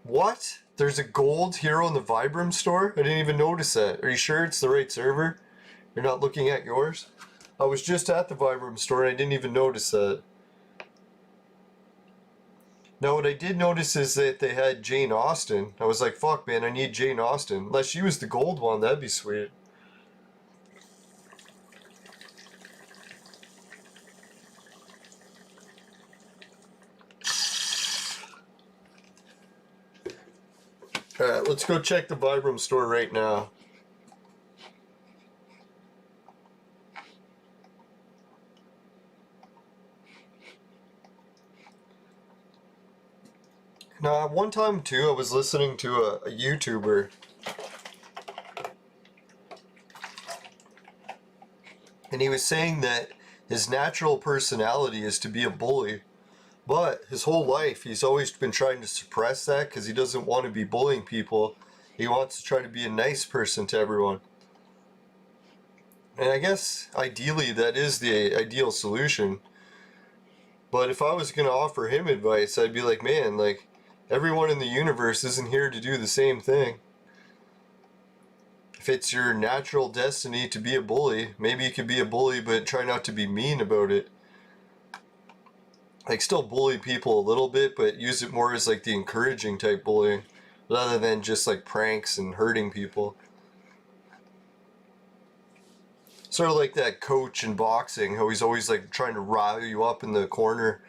Speaker 1: What? There's a gold hero in the Vibram store? I didn't even notice that. Are you sure it's the right server? You're not looking at yours? I was just at the Vibram store and I didn't even notice that. Now what I did notice is that they had Jane Austen. I was like, fuck man, I need Jane Austen. Unless she was the gold one, that'd be sweet. Alright, let's go check the Vibram store right now. Now, one time too, I was listening to a YouTuber. And he was saying that his natural personality is to be a bully. But his whole life, he's always been trying to suppress that because he doesn't want to be bullying people. He wants to try to be a nice person to everyone. And I guess, ideally, that is the ideal solution. But if I was going to offer him advice, I'd be like, man, like, everyone in the universe isn't here to do the same thing. if it's your natural destiny to be a bully, maybe you could be a bully, but try not to be mean about it. Like, still bully people a little bit, but use it more as like the encouraging type bullying, rather than just like pranks and hurting people. Sort of like that coach in boxing, how he's always like trying to rile you up in the corner,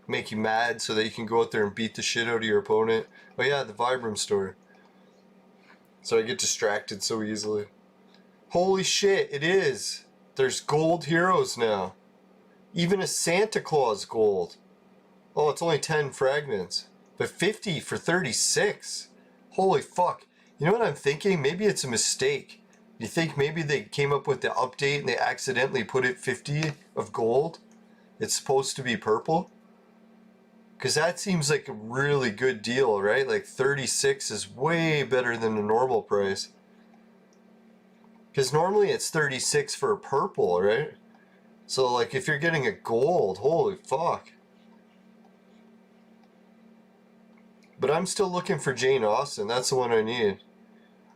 Speaker 1: make you mad so that you can go out there and beat the shit out of your opponent. Oh yeah, the Vibram store. So I get distracted so easily. Holy shit, it is! There's gold heroes now. Even a Santa Claus gold. Oh, it's only 10 fragments. But 50 for 36. Holy fuck. You know what I'm thinking? Maybe it's a mistake. You think maybe they came up with the update and they accidentally put it 50 of gold? It's supposed to be purple? Because that seems like a really good deal, right? Like 36 is way better than the normal price. Because normally it's 36 for a purple, right? So like if you're getting a gold, holy fuck. But I'm still looking for Jane Austen. That's the one I need.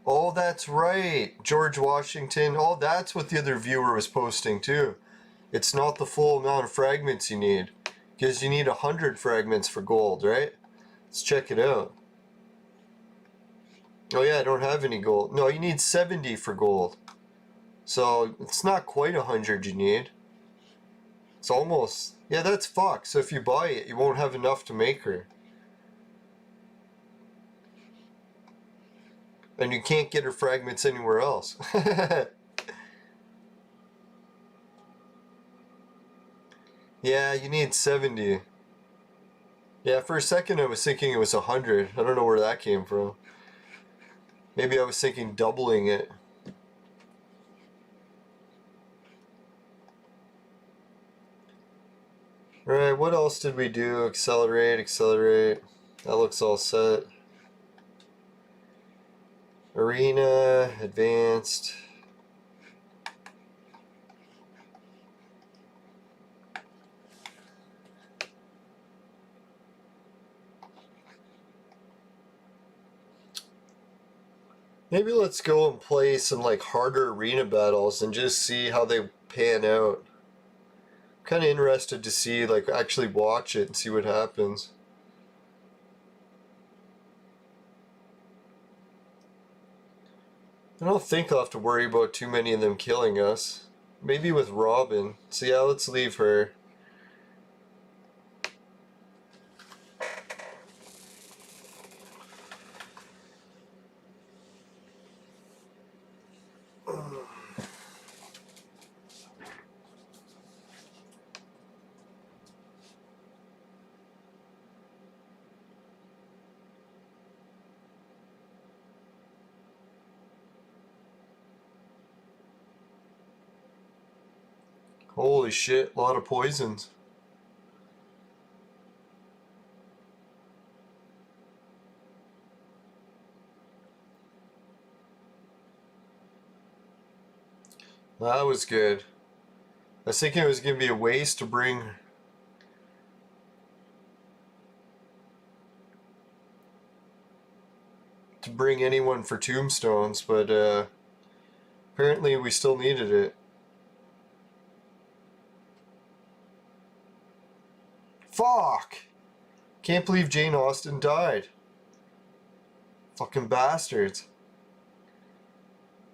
Speaker 1: Oh, that's right. George Washington. Oh, that's what the other viewer was posting too. It's not the full amount of fragments you need. Because you need 100 fragments for gold, right? Let's check it out. Oh yeah, I don't have any gold. No, you need 70 for gold. So it's not quite 100 you need. It's almost... Yeah, that's fucked. So if you buy it, you won't have enough to make her. And you can't get her fragments anywhere else. Yeah, you need 70. Yeah, for a second I was thinking it was 100. I don't know where that came from. Maybe I was thinking doubling it. Alright, what else did we do? Accelerate, accelerate. That looks all set. Arena, advanced. Maybe let's go and play some like harder arena battles and just see how they pan out. I'm kind of interested to see, like, actually watch it and see what happens. I don't think I'll have to worry about too many of them killing us. Maybe with Robin. So yeah, let's leave her. Holy shit, a lot of poisons. That was good. I was thinking it was going to be a waste to bring... anyone for tombstones, but apparently we still needed it. Fuck! Can't believe Jane Austen died. Fucking bastards.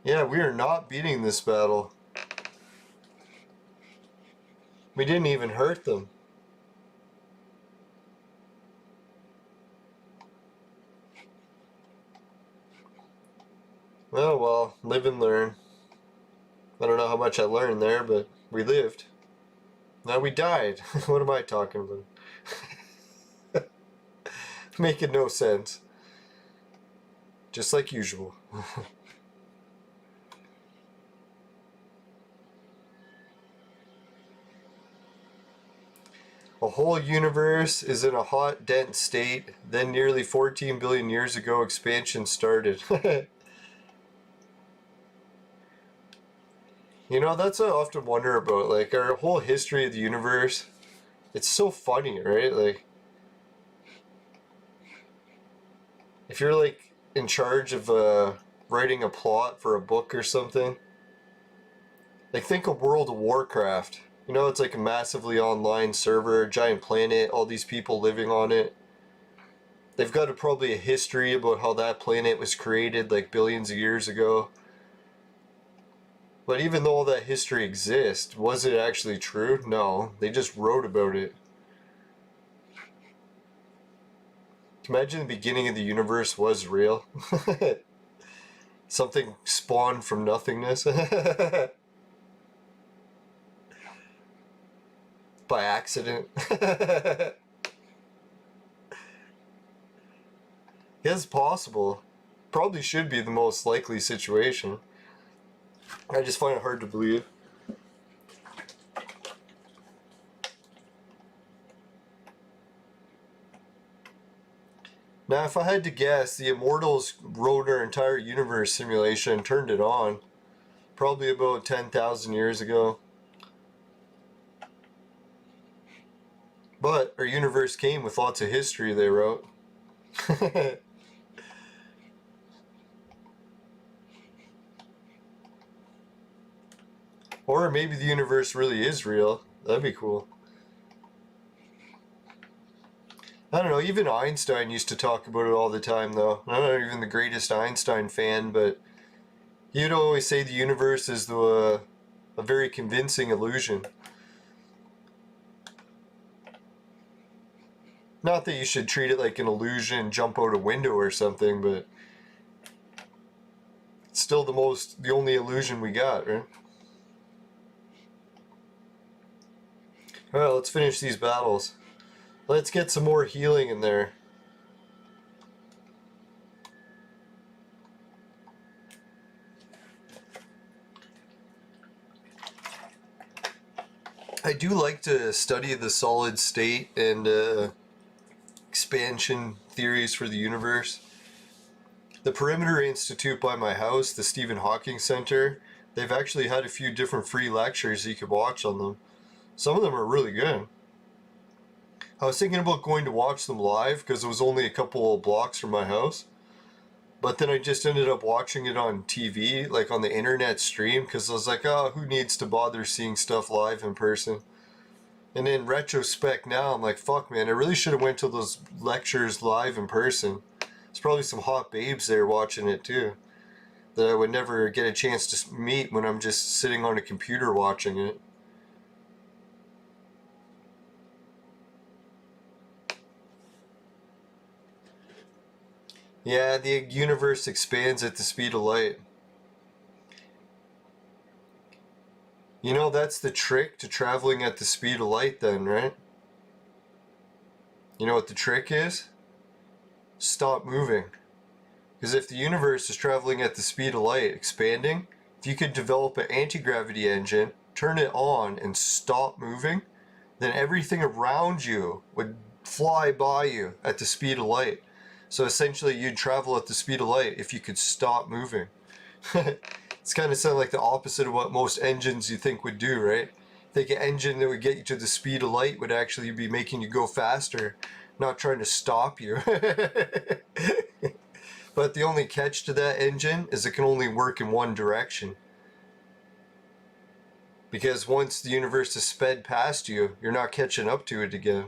Speaker 1: Yeah, we are not beating this battle. We didn't even hurt them. Oh well, live and learn. I don't know how much I learned there, but we lived. Now we died. What am I talking about? Making no sense. Just like usual. A whole universe is in a hot, dense state. Then nearly 14 billion years ago, expansion started. You know, that's what I often wonder about. Like, our whole history of the universe. It's so funny, right? Like, if you're, like, in charge of writing a plot for a book or something. Like, think of World of Warcraft. You know, it's like a massively online server, giant planet, all these people living on it. They've got probably a history about how that planet was created like billions of years ago. But even though all that history exists, was it actually true? No, they just wrote about it. Imagine the beginning of the universe was real. Something spawned from nothingness. By accident. It's possible. Probably should be the most likely situation. I just find it hard to believe. Now, if I had to guess, the Immortals wrote our entire universe simulation and turned it on probably about 10,000 years ago. But our universe came with lots of history, they wrote. Or maybe the universe really is real. That'd be cool. I don't know, even Einstein used to talk about it all the time, though. I'm not even the greatest Einstein fan, but he'd always say the universe is a very convincing illusion. Not that you should treat it like an illusion, jump out a window or something, but it's still the only illusion we got, right? Alright, let's finish these battles. Let's get some more healing in there. I do like to study the solid state and expansion theories for the universe. The Perimeter Institute by my house, the Stephen Hawking Center, they've actually had a few different free lectures you could watch on them. Some of them are really good. I was thinking about going to watch them live because it was only a couple of blocks from my house. But then I just ended up watching it on TV, like on the internet stream, because I was like, oh, who needs to bother seeing stuff live in person? And in retrospect now, I'm like, fuck, man, I really should have went to those lectures live in person. There's probably some hot babes there watching it too, that I would never get a chance to meet when I'm just sitting on a computer watching it. Yeah, the universe expands at the speed of light. You know, that's the trick to traveling at the speed of light then, right? You know what the trick is? Stop moving. Because if the universe is traveling at the speed of light, expanding, if you could develop an anti-gravity engine, turn it on, and stop moving, then everything around you would fly by you at the speed of light. So essentially you'd travel at the speed of light if you could stop moving. It's kind of sound like the opposite of what most engines you think would do, right? I think an engine that would get you to the speed of light would actually be making you go faster, not trying to stop you. But the only catch to that engine is it can only work in one direction. Because once the universe has sped past you, you're not catching up to it again.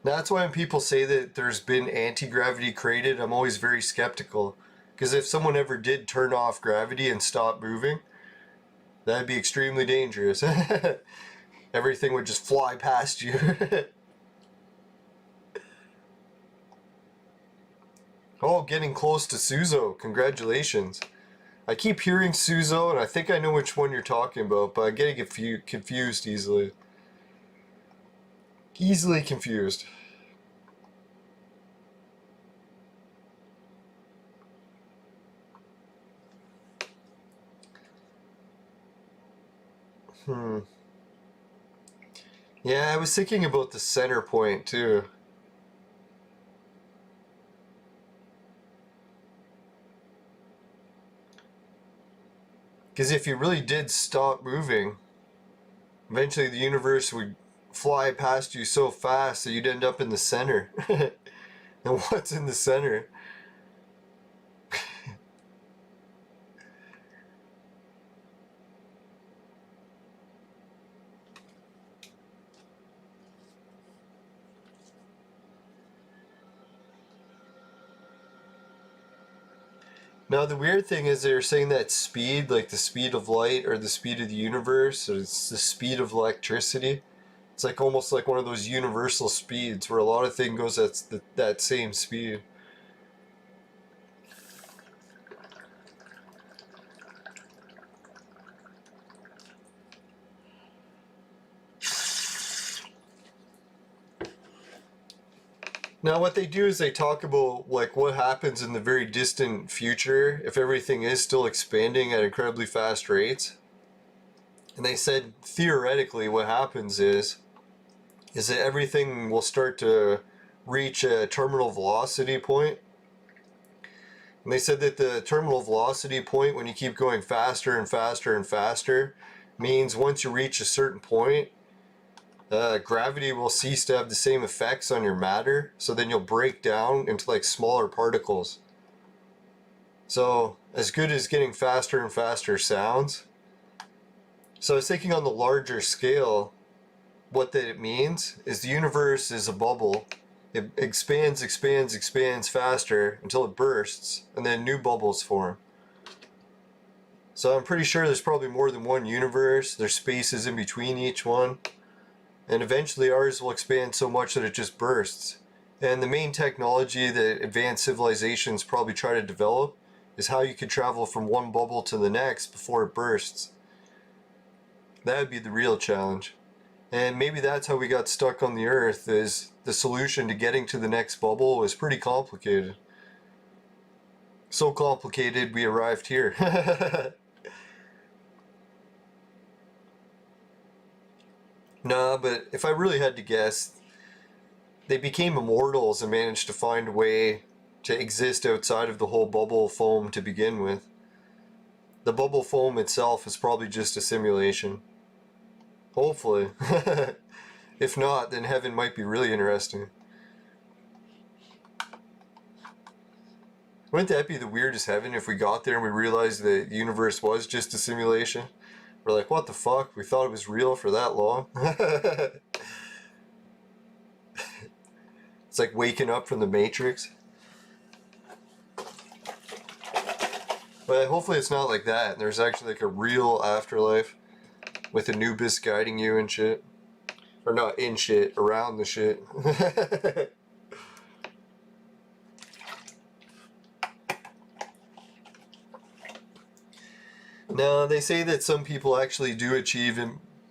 Speaker 1: That's why when people say that there's been anti-gravity created, I'm always very skeptical. Because if someone ever did turn off gravity and stop moving, that'd be extremely dangerous. Everything would just fly past you. Oh, getting close to Suzo. Congratulations. I keep hearing Suzo, and I think I know which one you're talking about, but I get confused easily. Easily confused. Yeah, I was thinking about the center point too. Because if you really did stop moving, eventually the universe would fly past you so fast that you'd end up in the center. And what's in the center? Now the weird thing is they're saying that speed, like the speed of light or the speed of the universe, so it's the speed of electricity. It's like almost like one of those universal speeds where a lot of things goes at that same speed. Now what they do is they talk about like what happens in the very distant future if everything is still expanding at incredibly fast rates. And they said theoretically what happens is that everything will start to reach a terminal velocity point. And they said that the terminal velocity point, when you keep going faster and faster and faster, means once you reach a certain point, gravity will cease to have the same effects on your matter, so then you'll break down into like smaller particles. So as good as getting faster and faster sounds, so I was thinking on the larger scale, what that it means is the universe is a bubble. It expands, expands, expands faster until it bursts, and then new bubbles form. So I'm pretty sure there's probably more than one universe. There's spaces in between each one. And eventually ours will expand so much that it just bursts. And the main technology that advanced civilizations probably try to develop is how you could travel from one bubble to the next before it bursts. That would be the real challenge. And maybe that's how we got stuck on the Earth, is the solution to getting to the next bubble was pretty complicated. So complicated we arrived here. Nah, but if I really had to guess, they became immortals and managed to find a way to exist outside of the whole bubble foam to begin with. The bubble foam itself is probably just a simulation. Hopefully. If not, then heaven might be really interesting. Wouldn't that be the weirdest heaven if we got there and we realized the universe was just a simulation? We're like, what the fuck? We thought it was real for that long? It's like waking up from the Matrix. But hopefully it's not like that. And there's actually like a real afterlife with Anubis guiding you and shit. Or not in shit, around the shit. Now, they say that some people actually do achieve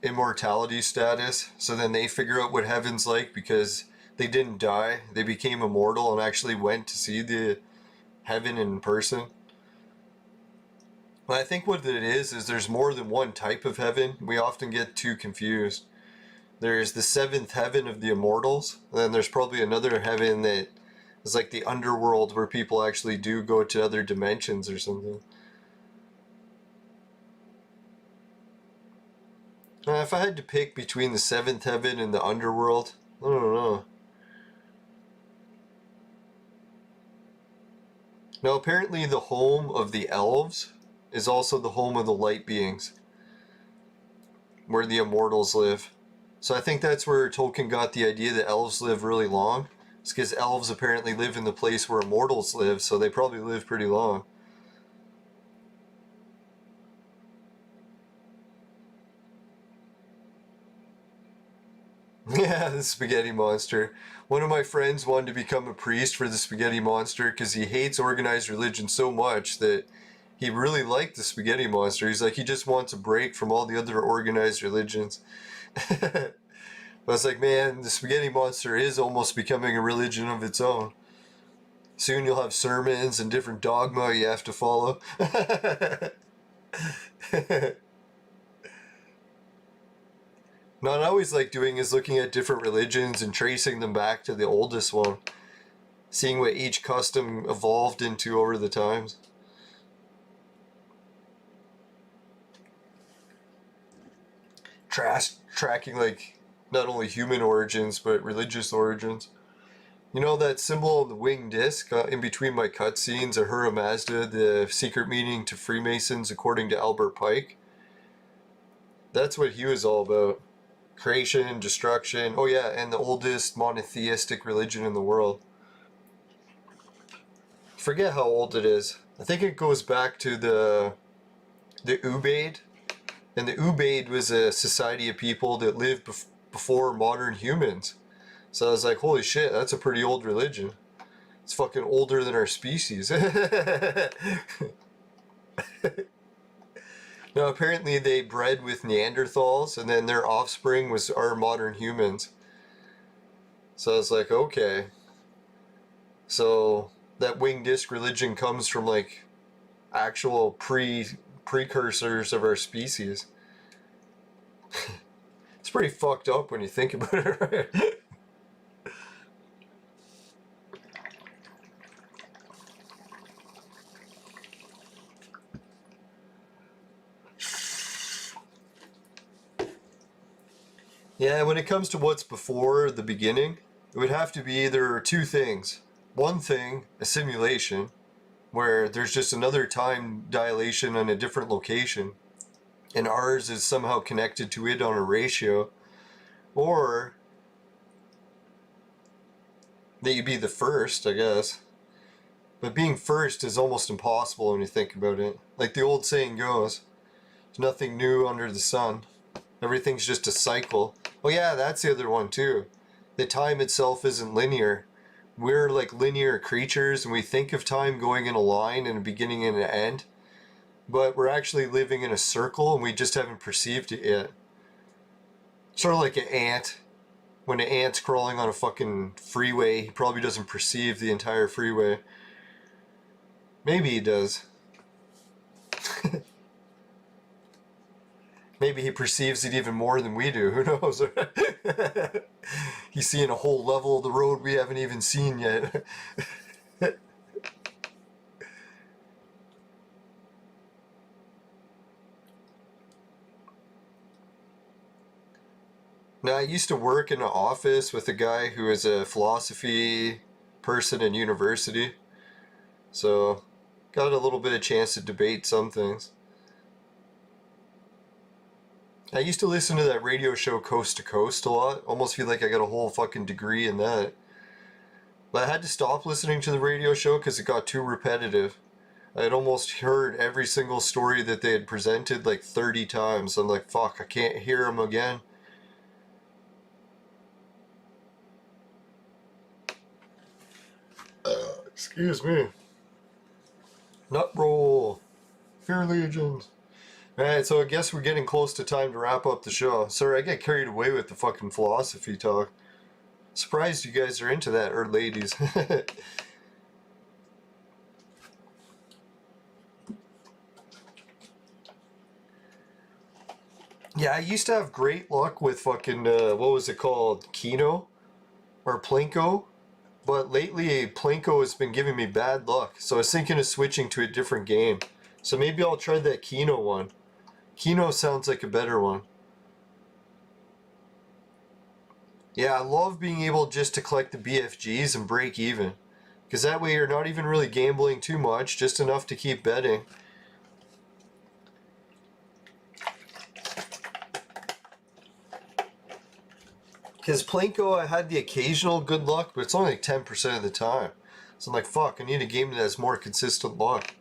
Speaker 1: immortality status, so then they figure out what heaven's like because they didn't die. They became immortal and actually went to see the heaven in person. But I think what it is there's more than one type of heaven. We often get too confused. There's the seventh heaven of the immortals, and then there's probably another heaven that is like the underworld where people actually do go to other dimensions or something. If I had to pick between the seventh heaven and the underworld, I don't know. Now apparently the home of the elves is also the home of the light beings, where the immortals live. So I think that's where Tolkien got the idea that elves live really long. It's because elves apparently live in the place where immortals live, so they probably live pretty long. Yeah, the spaghetti monster. One of my friends wanted to become a priest for the spaghetti monster because he hates organized religion so much that he really liked the spaghetti monster. He's like, he just wants a break from all the other organized religions. I was like, man, the spaghetti monster is almost becoming a religion of its own. Soon you'll have sermons and different dogma you have to follow. Now, what I always like doing is looking at different religions and tracing them back to the oldest one. Seeing what each custom evolved into over the times. tracking like not only human origins but religious origins. You know that symbol on the winged disc in between my cutscenes, Ahura Mazda, the secret meaning to Freemasons according to Albert Pike? That's what he was all about. Creation, destruction, oh yeah, and the oldest monotheistic religion in the world. Forget how old it is. I think it goes back to the Ubaid. And the Ubaid was a society of people that lived before modern humans. So I was like, holy shit, that's a pretty old religion. It's fucking older than our species. Now, apparently they bred with Neanderthals, and then their offspring was our modern humans. So I was like, okay. So that winged disc religion comes from like actual precursors of our species. It's pretty fucked up when you think about it, right? Yeah, when it comes to what's before the beginning, it would have to be either two things. One thing, a simulation, where there's just another time dilation on a different location, and ours is somehow connected to it on a ratio, or that you'd be the first, I guess. But being first is almost impossible when you think about it. Like the old saying goes, there's nothing new under the sun. Everything's just a cycle. Oh yeah, that's the other one too. The time itself isn't linear. We're like linear creatures and we think of time going in a line and a beginning and an end. But we're actually living in a circle and we just haven't perceived it yet. Sort of like an ant. When an ant's crawling on a fucking freeway, he probably doesn't perceive the entire freeway. Maybe he does. Maybe he perceives it even more than we do. Who knows? He's seeing a whole level of the road we haven't even seen yet. Now, I used to work in an office with a guy who was a philosophy person in university. So, got a little bit of chance to debate some things. I used to listen to that radio show Coast to Coast a lot. Almost feel like I got a whole fucking degree in that. But I had to stop listening to the radio show because it got too repetitive. I had almost heard every single story that they had presented like 30 times. I'm like, fuck, I can't hear them again. Excuse me. Nut roll. Fear legions. Alright, so I guess we're getting close to time to wrap up the show. Sorry, I get carried away with the fucking philosophy talk. Surprised you guys are into that, or ladies. Yeah, I used to have great luck with fucking, what was it called? Keno? Or Plinko? But lately, Plinko has been giving me bad luck. So I was thinking of switching to a different game. So maybe I'll try that Keno one. Keno sounds like a better one. Yeah, I love being able just to collect the BFGs and break even. Because that way you're not even really gambling too much, just enough to keep betting. Because Plinko, I had the occasional good luck, but it's only like 10% of the time. So I'm like, fuck, I need a game that has more consistent luck.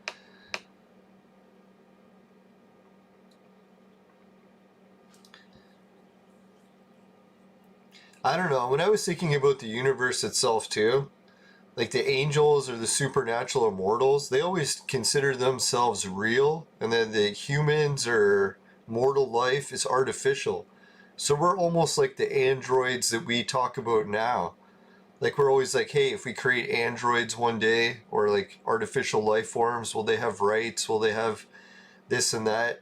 Speaker 1: I don't know, when I was thinking about the universe itself too, like the angels or the supernatural immortals, they always consider themselves real, and then the humans or mortal life is artificial. So we're almost like the androids that we talk about now. Like we're always like, hey, if we create androids one day, or like artificial life forms, will they have rights? Will they have this and that?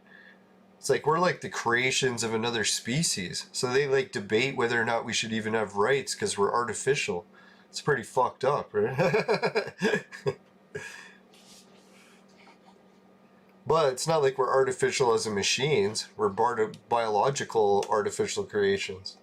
Speaker 1: It's like we're like the creations of another species. So they like debate whether or not we should even have rights because we're artificial. It's pretty fucked up, right? But it's not like we're artificial as in machines. We're biological artificial creations.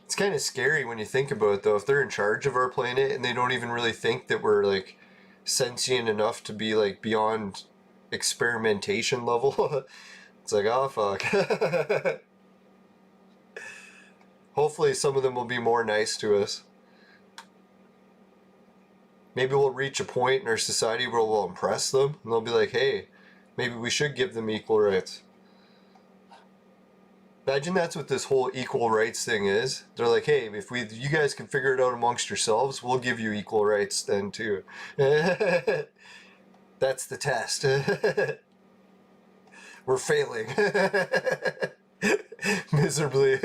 Speaker 1: It's kind of scary when you think about it, though. If they're in charge of our planet and they don't even really think that we're like sentient enough to be like beyond experimentation level, it's like, oh fuck. Hopefully some of them will be more nice to us. Maybe we'll reach a point in our society where we'll impress them and they'll be like, hey, maybe we should give them equal rights. Imagine that's what this whole equal rights thing is. They're like, hey, if you guys can figure it out amongst yourselves, we'll give you equal rights then too. That's the test. We're failing. Miserably.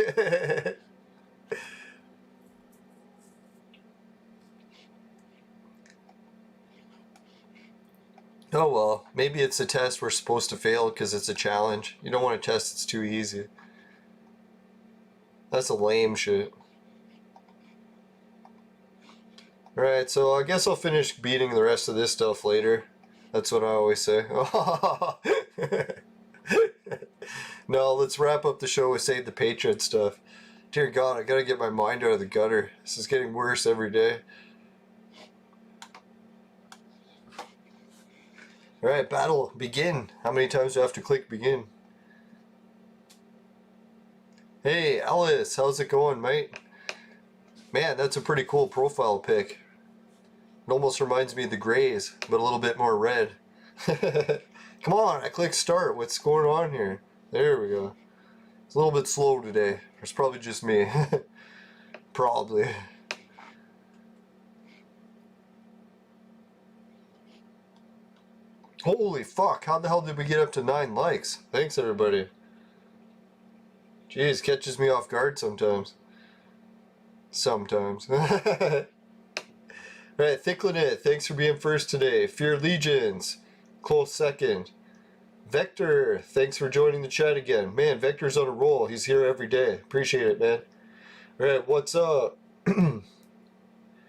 Speaker 1: Oh well, maybe it's a test we're supposed to fail because it's a challenge. You don't want a test that's too easy. That's a lame shit. Alright, so I guess I'll finish beating the rest of this stuff later. That's what I always say. No, let's wrap up the show with Save the Patron stuff. Dear God, I gotta get my mind out of the gutter. This is getting worse every day. Alright, battle, begin. How many times do I have to click begin? Hey, Alice, how's it going, mate? Man, that's a pretty cool profile pic. It almost reminds me of the Greys, but a little bit more red. Come on, I clicked start. What's going on here? There we go. It's a little bit slow today. It's probably just me. Probably. Holy fuck, how the hell did we get up to 9 likes? Thanks, everybody. Jeez, catches me off guard sometimes. Sometimes. Right, Thicklin', thanks for being first today. Fear Legions, close second. Vector, thanks for joining the chat again. Man, Vector's on a roll. He's here every day. Appreciate it, man. Alright, what's up?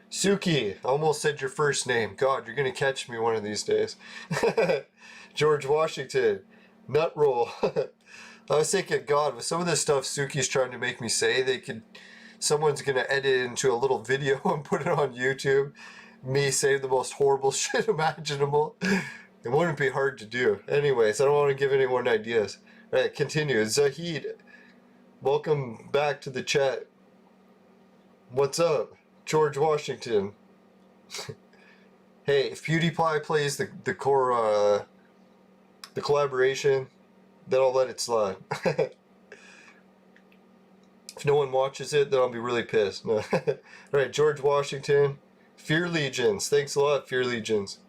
Speaker 1: Suki, I almost said your first name. God, you're gonna catch me one of these days. George Washington, nut roll. I was thinking, God, with some of this stuff Suki's trying to make me say, someone's gonna edit it into a little video and put it on YouTube. Me saying the most horrible shit imaginable. It wouldn't be hard to do. Anyways, I don't want to give anyone ideas. Alright, continue. Zahid, welcome back to the chat. What's up? George Washington. Hey, if PewDiePie plays the collaboration, then I'll let it slide. If no one watches it, then I'll be really pissed. No. Alright, George Washington. Fear Legions. Thanks a lot, Fear Legions.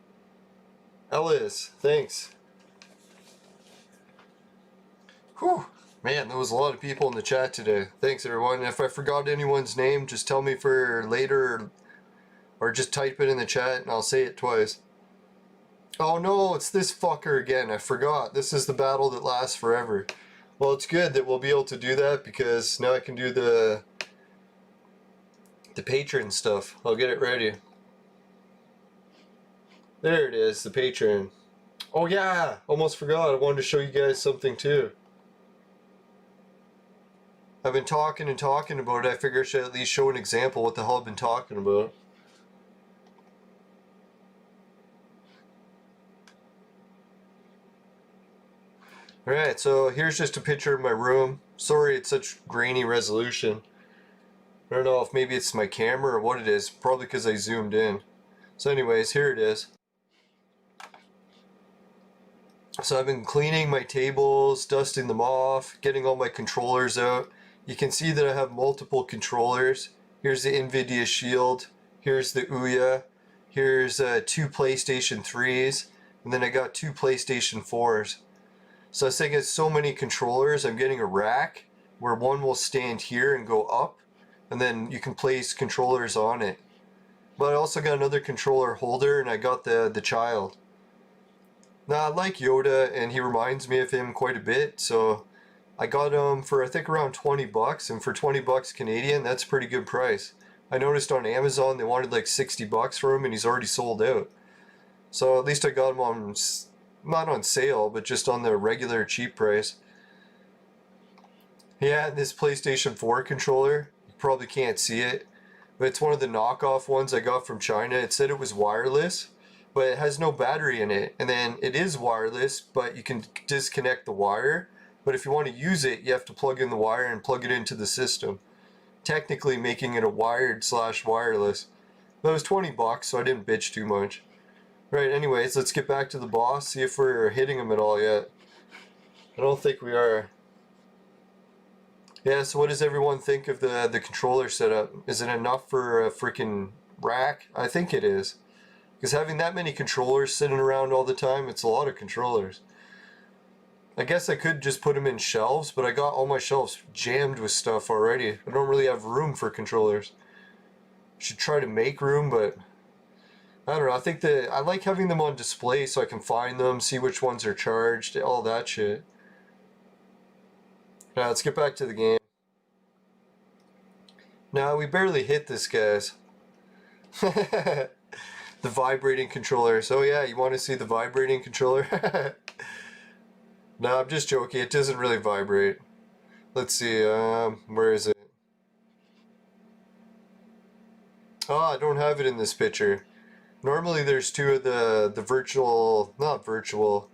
Speaker 1: Ellis, thanks. Whew. Man, there was a lot of people in the chat today. Thanks, everyone. If I forgot anyone's name, just tell me for later, or just type it in the chat and I'll say it twice. Oh no, it's this fucker again. I forgot. This is the battle that lasts forever. Well, it's good that we'll be able to do that because now I can do the patron stuff. I'll get it ready. There it is, the patron. Oh yeah, almost forgot. I wanted to show you guys something too. I've been talking and talking about it. I figure I should at least show an example what the hell I've been talking about. Alright, so here's just a picture of my room. Sorry it's such grainy resolution. I don't know if maybe it's my camera or what it is. Probably because I zoomed in. So anyways, here it is. So I've been cleaning my tables, dusting them off, getting all my controllers out. You can see that I have multiple controllers. Here's the NVIDIA Shield. Here's the Ouya. Here's 2 PlayStation 3s. And then I got 2 PlayStation 4s. So I was thinking so many controllers, I'm getting a rack where one will stand here and go up. And then you can place controllers on it. But I also got another controller holder and I got the child. Now I like Yoda and he reminds me of him quite a bit, so I got him for I think around 20 bucks, and for 20 bucks Canadian, that's a pretty good price. I noticed on Amazon they wanted like $60 for him and he's already sold out. So at least I got him on, not on sale, but just on the regular cheap price. Yeah, this PlayStation 4 controller, you probably can't see it, but it's one of the knockoff ones I got from China. It said it was wireless, but it has no battery in it. And then it is wireless, but you can disconnect the wire. But if you want to use it, you have to plug in the wire and plug it into the system, technically making it a wired / wireless. But it was $20, so I didn't bitch too much. Right, anyways, let's get back to the boss, see if we're hitting him at all yet. I don't think we are. Yeah, so what does everyone think of the controller setup? Is it enough for a freaking rack? I think it is. Because having that many controllers sitting around all the time, it's a lot of controllers. I guess I could just put them in shelves, but I got all my shelves jammed with stuff already. I don't really have room for controllers. Should try to make room, but I don't know. I think that I like having them on display so I can find them, see which ones are charged, all that shit. Now let's get back to the game. Now we barely hit this, guys. The vibrating controller. So yeah, you want to see the vibrating controller? No, I'm just joking. It doesn't really vibrate. Let's see. Where is it? Oh, I don't have it in this picture. Normally there's two of the virtual, not virtual,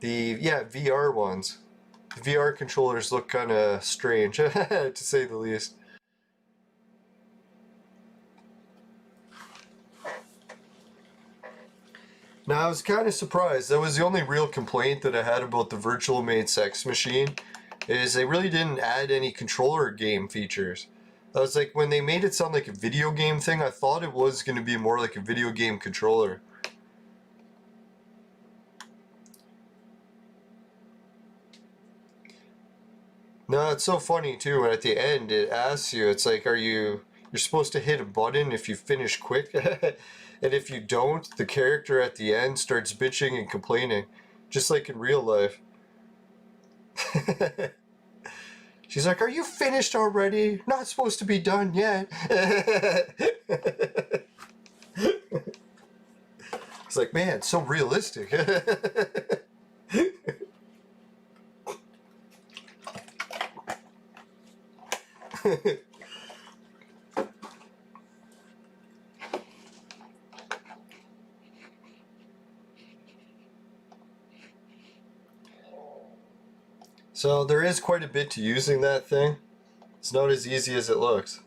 Speaker 1: yeah, VR ones. The VR controllers look kind of strange, to say the least. Now, I was kind of surprised. That was the only real complaint that I had about the Virtual Made Sex Machine, is they really didn't add any controller game features. I was like, when they made it sound like a video game thing, I thought it was going to be more like a video game controller. No, it's so funny too, and at the end it asks you, it's like, you're supposed to hit a button if you finish quick, and if you don't, the character at the end starts bitching and complaining, just like in real life. She's like, are you finished already? Not supposed to be done yet. It's like, man, it's so realistic. So there is quite a bit to using that thing. It's not as easy as it looks.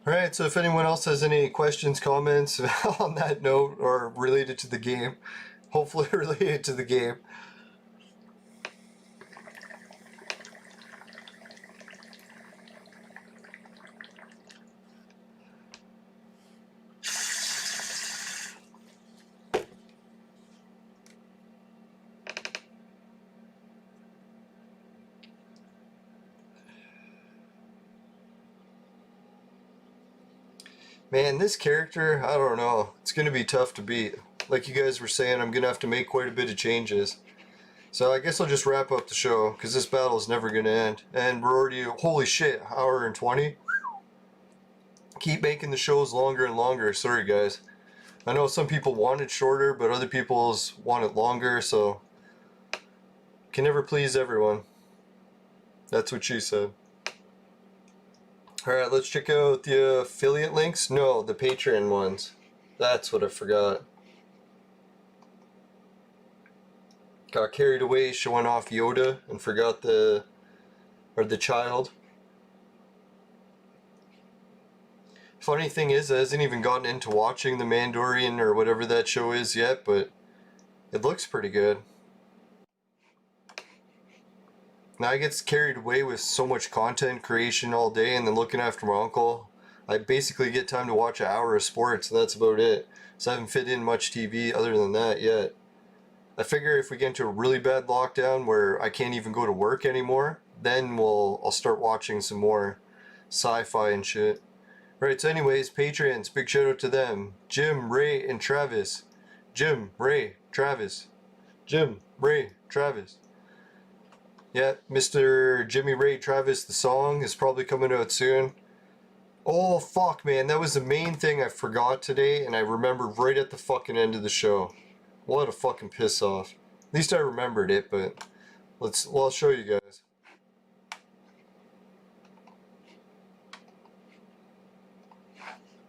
Speaker 1: Alright, so if anyone else has any questions, comments on that note or related to the game, hopefully related to the game. Man, this character, I don't know. It's going to be tough to beat. Like you guys were saying, I'm going to have to make quite a bit of changes. So I guess I'll just wrap up the show, because this battle is never going to end. And we're already, holy shit, hour and 20. Keep making the shows longer and longer. Sorry, guys. I know some people want it shorter, but other people's want it longer, so can never please everyone. That's what she said. Alright, let's check out the affiliate links. No, the Patreon ones. That's what I forgot. Got carried away showing off Yoda and forgot the child. Funny thing is, I hasn't even gotten into watching The Mandalorian or whatever that show is yet, but it looks pretty good. Now I get carried away with so much content creation all day and then looking after my uncle. I basically get time to watch an hour of sports and that's about it. So I haven't fit in much TV other than that yet. I figure if we get into a really bad lockdown where I can't even go to work anymore, then I'll start watching some more sci-fi and shit. Right, so anyways, Patreons, big shout out to them. Jim, Ray, and Travis. Jim, Ray, Travis. Jim, Ray, Travis. Yeah, Mr. Jimmy Ray Travis, the song is probably coming out soon. Oh, fuck, man. That was the main thing I forgot today, and I remembered right at the fucking end of the show. What a fucking piss off. At least I remembered it, but I'll show you guys.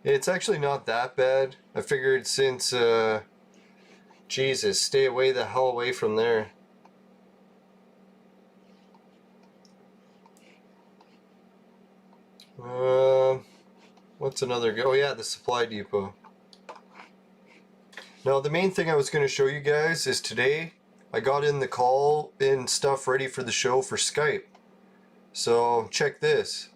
Speaker 1: It's actually not that bad. I figured since, Jesus, stay away the hell away from there. What's another go? Oh yeah, the supply depot. Now the main thing I was going to show you guys is today I got in the call in stuff ready for the show for Skype. So check this.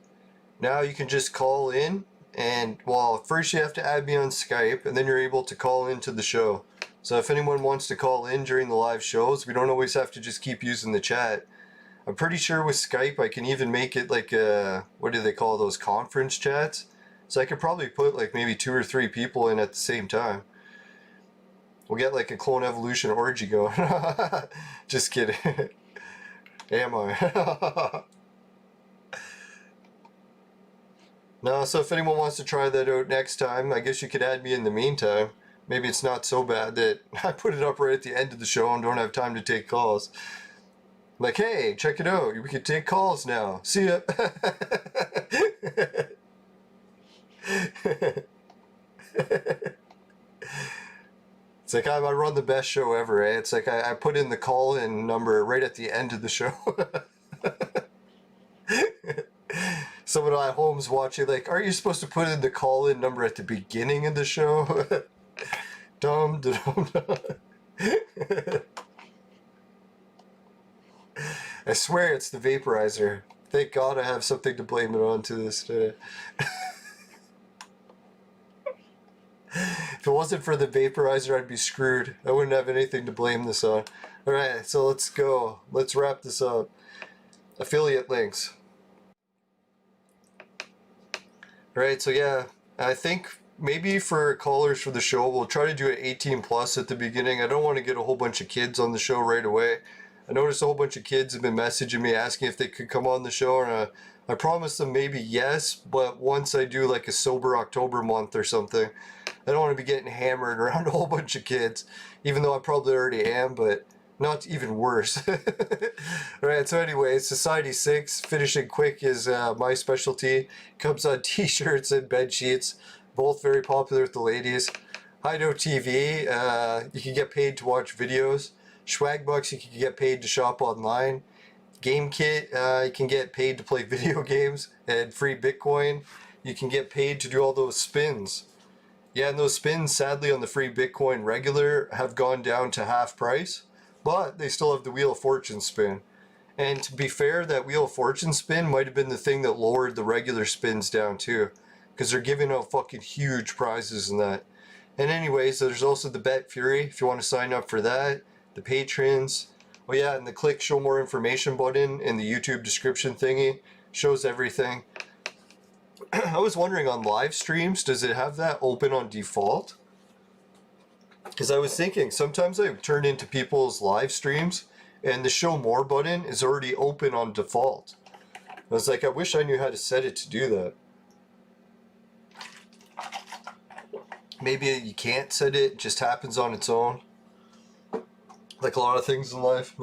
Speaker 1: Now you can just call in, and well, first you have to add me on Skype, and then you're able to call into the show. So if anyone wants to call in during the live shows, we don't always have to just keep using the chat. I'm pretty sure with Skype I can even make it like a, what do they call those, conference chats? So I could probably put like maybe 2 or 3 people in at the same time. We'll get like a clone evolution orgy going. Just kidding. Am I? No, so if anyone wants to try that out next time, I guess you could add me in the meantime. Maybe it's not so bad that I put it up right at the end of the show and don't have time to take calls. Like, hey, check it out. We can take calls now. See ya. It's like I run the best show ever, eh? It's like I put in the call-in number right at the end of the show. Someone at home's watching like, aren't you supposed to put in the call-in number at the beginning of the show? Dum, dum, dum. I swear it's the vaporizer. Thank God I have something to blame it on to this day. If it wasn't for the vaporizer, I'd be screwed. I wouldn't have anything to blame this on. Alright, so let's go. Let's wrap this up. Affiliate links. Alright, so yeah, I think maybe for callers for the show, we'll try to do it 18 plus at the beginning. I don't want to get a whole bunch of kids on the show right away. I noticed a whole bunch of kids have been messaging me asking if they could come on the show, and I promised them maybe yes, but once I do like a sober October month or something, I don't want to be getting hammered around a whole bunch of kids, even though I probably already am, but not even worse. Alright, so anyway, Society 6, finishing quick is my specialty. Comes on t-shirts and bed sheets, both very popular with the ladies. Hideout TV, you can get paid to watch videos. Swagbucks, you can get paid to shop online. GameKit, you can get paid to play video games. And free Bitcoin, you can get paid to do all those spins. Yeah, and those spins, sadly, on the free Bitcoin regular have gone down to half price, but they still have the Wheel of Fortune spin. And to be fair, that Wheel of Fortune spin might have been the thing that lowered the regular spins down too, because they're giving out fucking huge prizes and that. And anyways, there's also the Bet Fury, if you want to sign up for that. The patrons. Oh yeah, and the click show more information button in the YouTube description thingy shows everything. I was wondering on live streams, does it have that open on default? Because I was thinking, sometimes I turn into people's live streams and the show more button is already open on default. I was like, I wish I knew how to set it to do that. Maybe you can't set it, it just happens on its own. Like a lot of things in life.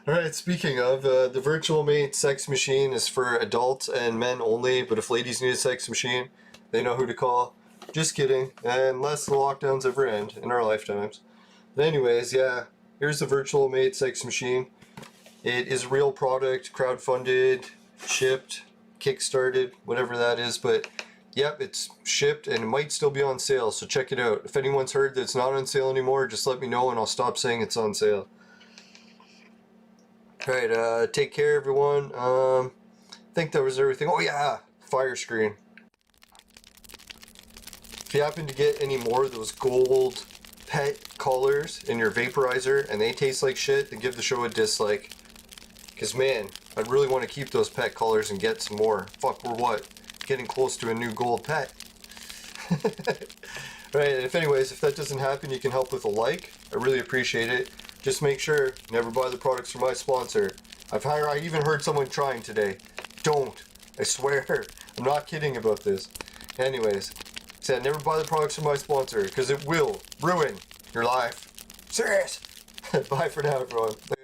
Speaker 1: Alright, speaking of, the Virtual Mate sex machine is for adults and men only, but if ladies need a sex machine, they know who to call. Just kidding, unless the lockdowns ever end in our lifetimes. But anyways, yeah, here's the Virtual Mate sex machine. It is a real product, crowdfunded, shipped, kickstarted, whatever that is, but yep, it's shipped and it might still be on sale, so check it out. If anyone's heard that it's not on sale anymore, just let me know and I'll stop saying it's on sale. Alright, take care everyone. I think that was everything. Oh yeah, fire screen. If you happen to get any more of those gold pet collars in your vaporizer and they taste like shit, then give the show a dislike. Because man, I really want to keep those pet collars and get some more. Fuck, we're what? Getting close to a new gold pet. Right, if anyways, if that doesn't happen, you can help with a like. I really appreciate it. just make sure, never buy the products from my sponsor. I even heard someone trying today. Don't. I swear. I'm not kidding about this. Anyways, said never buy the products from my sponsor, because it will ruin your life. Serious. Bye for now, everyone. Later.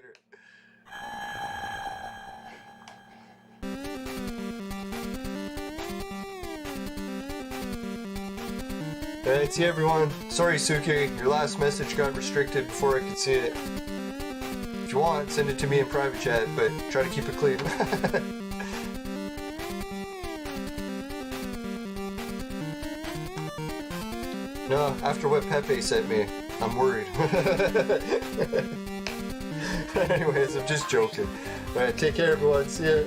Speaker 1: Alright, see everyone. Sorry, Suki, your last message got restricted before I could see it. If you want, send it to me in private chat, but try to keep it clean. No, after what Pepe sent me, I'm worried. Anyways, I'm just joking. Alright, take care everyone. See ya.